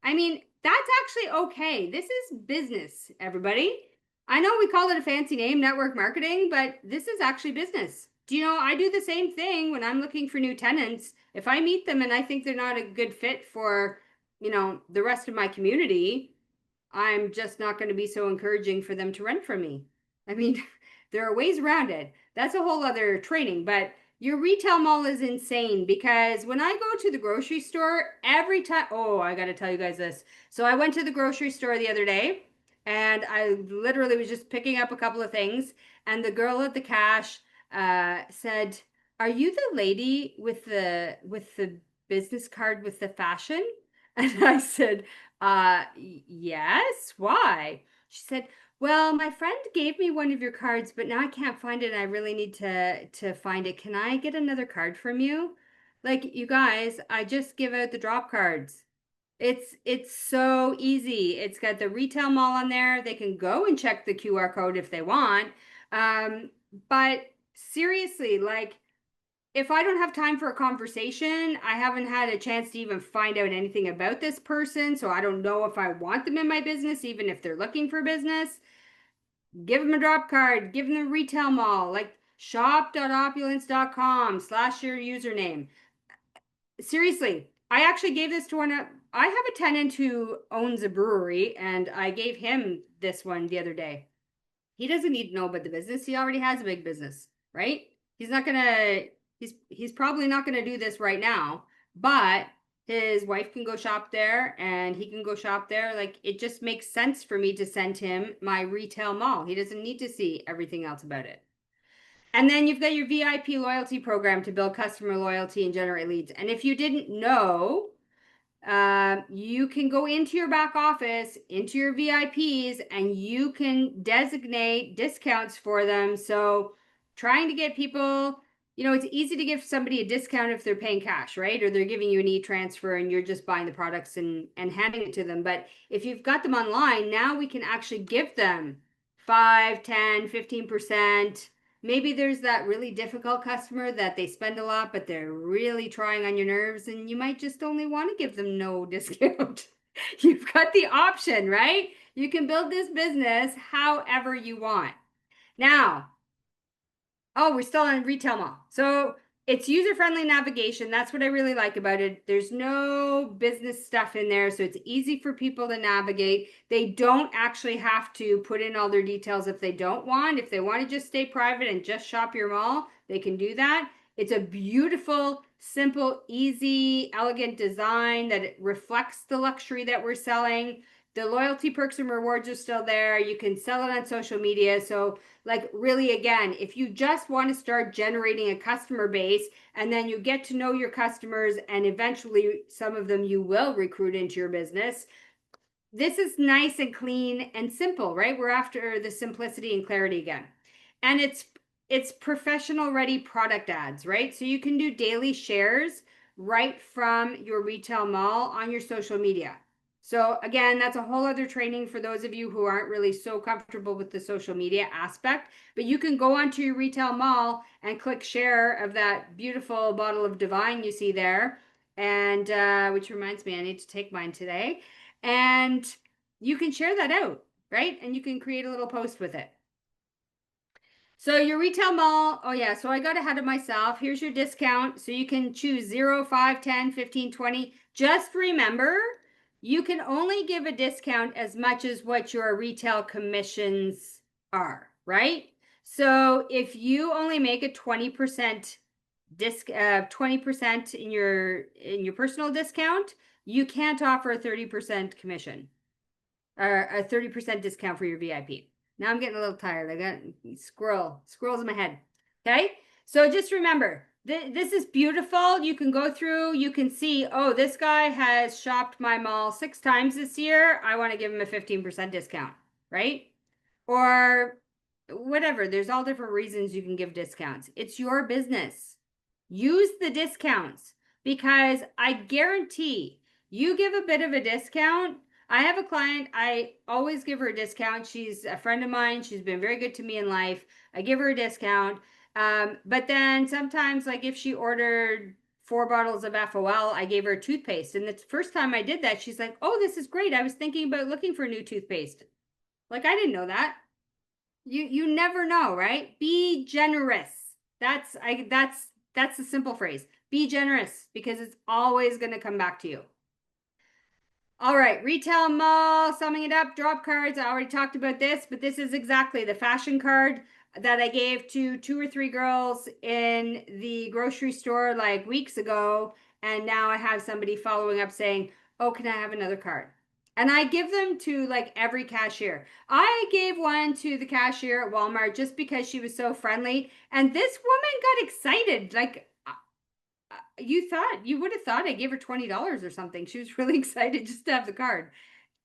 I mean, that's actually okay. This is business, everybody. I know we call it a fancy name, network marketing, but this is actually business. Do you know, I do the same thing when I'm looking for new tenants. If I meet them and I think they're not a good fit for, you know, the rest of my community, I'm just not going to be so encouraging for them to rent from me. I mean, there are ways around it. That's a whole other training, but your retail mall is insane because when I go to the grocery store, every time, oh, I got to tell you guys this. So I went to the grocery store the other day and I literally was just picking up a couple of things. And the girl at the cash said, "Are you the lady with the business card with the fashion?" And I said, yes, why?" She said, "Well, my friend gave me one of your cards, but now I can't find it. And I really need to find it. Can I get another card from you?" Like, you guys, I just give out the drop cards. It's so easy. It's got the retail mall on there. They can go and check the QR code if they want. But seriously, like if I don't have time for a conversation, I haven't had a chance to even find out anything about this person. So I don't know if I want them in my business, even if they're looking for business. Give them a drop card, give them the retail mall, like shop.opulence.com / your username. Seriously, I actually gave this to I have a tenant who owns a brewery, and I gave him this one the other day. He doesn't need to know about the business. He already has a big business, right? He's not gonna, he's probably not gonna do this right now, but his wife can go shop there and he can go shop there. Like it just makes sense for me to send him my retail mall. He doesn't need to see everything else about it. And then you've got your VIP loyalty program to build customer loyalty and generate leads. And if you didn't know, you can go into your back office, into your VIPs, and you can designate discounts for them. So trying to get people, you know, it's easy to give somebody a discount if they're paying cash, right? Or they're giving you an e-transfer and you're just buying the products and handing it to them. But if you've got them online, now we can actually give them 5, 10, 15%. Maybe there's that really difficult customer that they spend a lot, but they're really trying on your nerves, and you might just only want to give them no discount. You've got the option, right? You can build this business however you want. Now, oh, we're still on retail mall. So It's user-friendly navigation. That's what I really like about it. There's no business stuff in there, so it's easy for people to navigate. They don't actually have to put in all their details if they don't want. If they want to just stay private and just shop your mall, they can do that. It's a beautiful, simple, easy, elegant design that reflects the luxury that we're selling. The loyalty perks and rewards are still there. You can sell it on social media. So like really, again, if you just want to start generating a customer base and then you get to know your customers and eventually some of them you will recruit into your business, this is nice and clean and simple, right? We're after the simplicity and clarity again. And it's professional ready product ads, right? So you can do daily shares right from your retail mall on your social media. So again, that's a whole other training for those of you who aren't really so comfortable with the social media aspect, but you can go onto your retail mall and click share of that beautiful bottle of Divine you see there. And which reminds me, I need to take mine today. And you can share that out, right? And you can create a little post with it. So your retail mall, oh yeah, so I got ahead of myself. Here's your discount. So you can choose 0, 5, 10, 15, 20. Just remember, you can only give a discount as much as what your retail commissions are, right? So if you only make a 20% 20% in your personal discount, you can't offer a 30% commission or a 30% discount for your VIP. Now I'm getting a little tired. I got squirrels in my head. Okay. So just remember, this is beautiful. You can go through, you can see, oh, this guy has shopped my mall 6 times this year. I want to give him a 15% discount, right? Or whatever. There's all different reasons you can give discounts. It's your business. Use the discounts because I guarantee you give a bit of a discount. I have a client, I always give her a discount. She's a friend of mine. She's been very good to me in life. I give her a discount. But then sometimes, like if she ordered 4 bottles of FOL, I gave her a toothpaste. And the first time I did that, she's like, oh, this is great. I was thinking about looking for new toothpaste. Like I didn't know that. You never know, right? Be generous. That's the simple phrase. Be generous because it's always going to come back to you. All right, retail mall, summing it up, drop cards. I already talked about this, but this is exactly the fashion card that I gave to 2 or 3 girls in the grocery store like weeks ago. And now I have somebody following up saying, oh, can I have another card? And I give them to like every cashier. I gave one to the cashier at Walmart just because she was so friendly. And this woman got excited. Like you would have thought I gave her $20 or something. She was really excited just to have the card.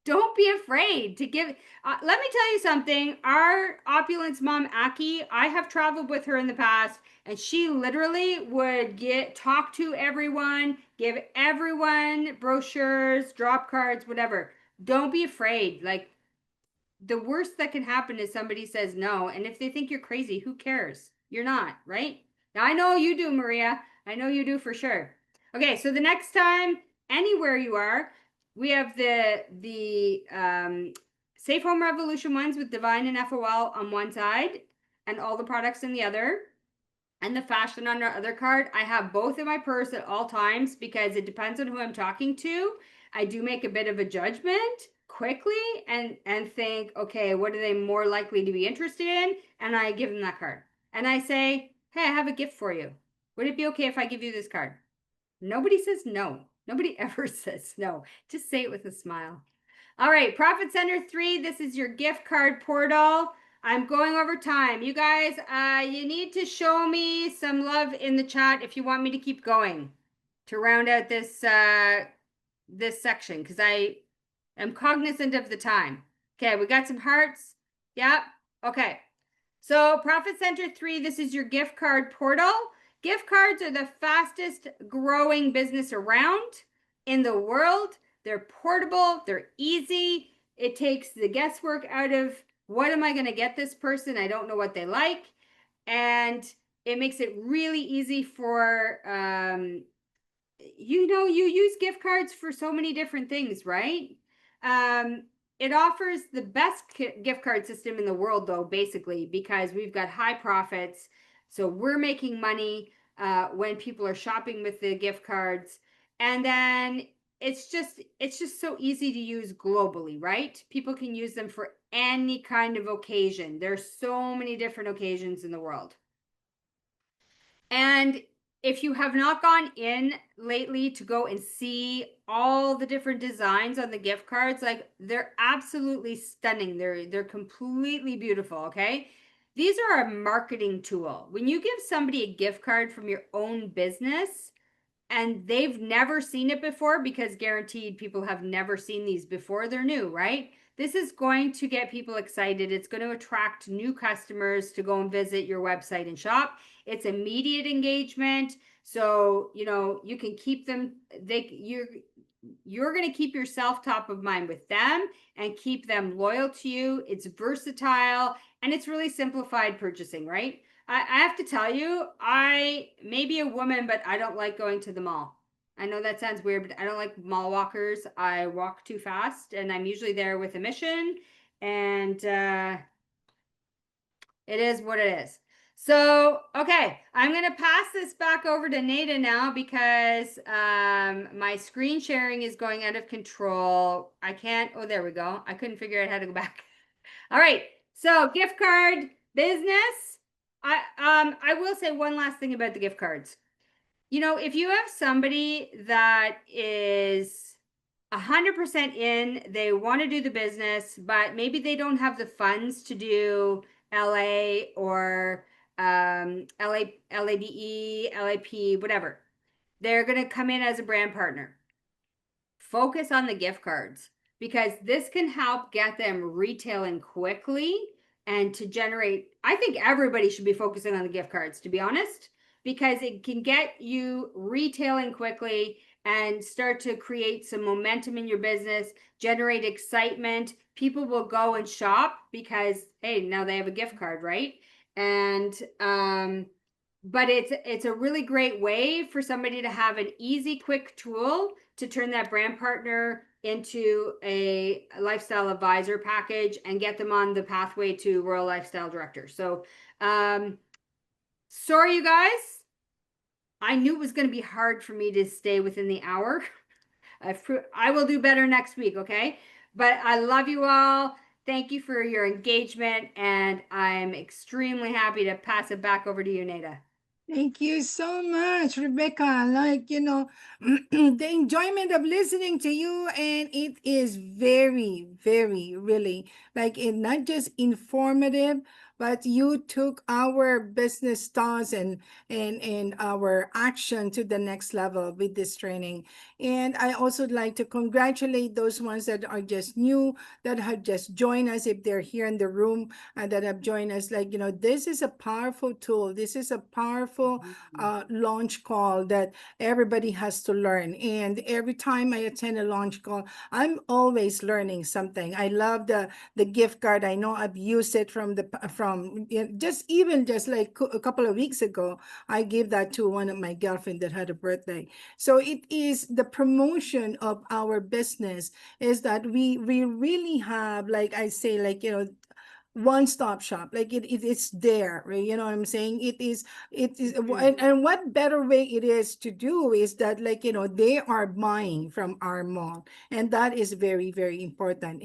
Don't be afraid to give. Let me tell you something. Our opulence mom, Aki, I have traveled with her in the past, and she literally would talk to everyone, give everyone brochures, drop cards, whatever. Don't be afraid. Like the worst that can happen is somebody says no, and if they think you're crazy, who cares? You're not, right? Now I know you do, Maria. I know you do for sure. Okay, so the next time, anywhere you are, we have the Safe Home Revolution ones with Divine and FOL on one side, and all the products in the other, and the fashion on our other card. I have both in my purse at all times because it depends on who I'm talking to. I do make a bit of a judgment quickly and think, okay, what are they more likely to be interested in? And I give them that card. And I say, hey, I have a gift for you. Would it be okay if I give you this card? Nobody says no. Nobody ever says no. Just say it with a smile. All right, Profit Center 3, this is your gift card portal. I'm going over time. You guys, you need to show me some love in the chat if you want me to keep going to round out this section because I am cognizant of the time. Okay, we got some hearts. Yep. Okay. So Profit Center 3, this is your gift card portal. Gift cards are the fastest growing business around in the world. They're portable, they're easy. It takes the guesswork out of what am I going to get this person? I don't know what they like. And it makes it really easy for, you use gift cards for so many different things, right? It offers the best gift card system in the world, though, basically, because we've got high profits. So we're making money. when people are shopping with the gift cards. And then it's just so easy to use globally, right? People can use them for any kind of occasion. There's so many different occasions in the world. And if you have not gone in lately to go and see all the different designs on the gift cards, like they're absolutely stunning. They're completely beautiful, okay? These are a marketing tool. When you give somebody a gift card from your own business, and they've never seen it before, because guaranteed people have never seen these before, they're new, right? This is going to get people excited. It's going to attract new customers to go and visit your website and shop. It's immediate engagement. So, you can keep them, you're going to keep yourself top of mind with them and keep them loyal to you. It's versatile and it's really simplified purchasing, right? I have to tell you, I may be a woman, but I don't like going to the mall. I know that sounds weird, but I don't like mall walkers. I walk too fast, and I'm usually there with a mission, and it is what it is. So, okay, I'm going to pass this back over to Nada now because my screen sharing is going out of control. I can't, oh, there we go. I couldn't figure out how to go back. All right, so gift card business. I will say one last thing about the gift cards. If you have somebody that is 100% in, they want to do the business, but maybe they don't have the funds to do LA or LADE, LAP, whatever. They're going to come in as a brand partner. Focus on the gift cards because this can help get them retailing quickly and to generate. I think everybody should be focusing on the gift cards, to be honest, because it can get you retailing quickly and start to create some momentum in your business, generate excitement. People will go and shop because, hey, now they have a gift card, right? And but it's a really great way for somebody to have an easy, quick tool to turn that brand partner into a lifestyle advisor package and get them on the pathway to Royal Lifestyle Director. So, sorry, you guys. I knew it was going to be hard for me to stay within the hour. I will do better next week, okay? But I love you all. Thank you for your engagement, and I'm extremely happy to pass it back over to you, Nada. Thank you so much, Rebecca. The enjoyment of listening to you, and it is very, very, really not just informative, but you took our business thoughts and our action to the next level with this training. And I also like to congratulate those ones that are just new, that have just joined us, if they're here in the room, and that have joined us. This is a powerful tool. This is a powerful launch call that everybody has to learn. And every time I attend a launch call, I'm always learning something. I love the gift card. I know I've used it from just like a couple of weeks ago. I gave that to one of my girlfriend that had a birthday. So it is the promotion of our business, is that we really have, like I say, one-stop shop. It's there, right? You know what I'm saying? It is and what better way it is to do is that, they are buying from our mall, and that is very, very important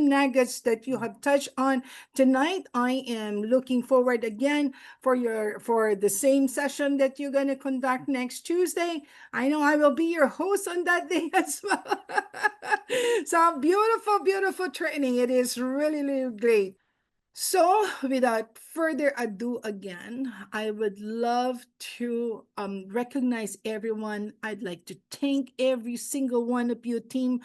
nuggets that you have touched on tonight. I am looking forward again for the same session that you're going to conduct next Tuesday. I know I will be your host on that day as well. So beautiful training. It is really, really great. So, without further ado, again, I would love to recognize everyone. I'd like to thank every single one of you, Team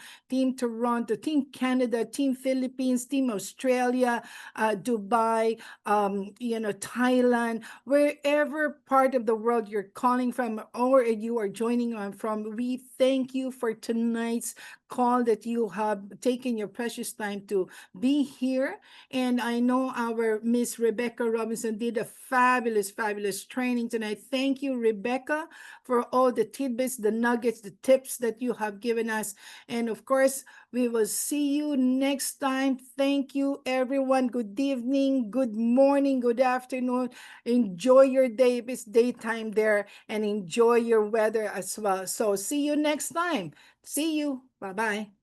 Toronto, Team Canada, Team Philippines, Team Australia, Dubai, Thailand, wherever part of the world you're calling from or you are joining on from. We thank you for tonight's call, that you have taken your precious time to be here. And I know know our Miss Rebecca Robinson did a fabulous, fabulous training tonight. Thank you, Rebecca, for all the tidbits, the nuggets, the tips that you have given us. And of course, we will see you next time. Thank you, everyone. Good evening, good morning, good afternoon. Enjoy your day if it's daytime there, and enjoy your weather as well. So see you next time. See you. Bye-bye.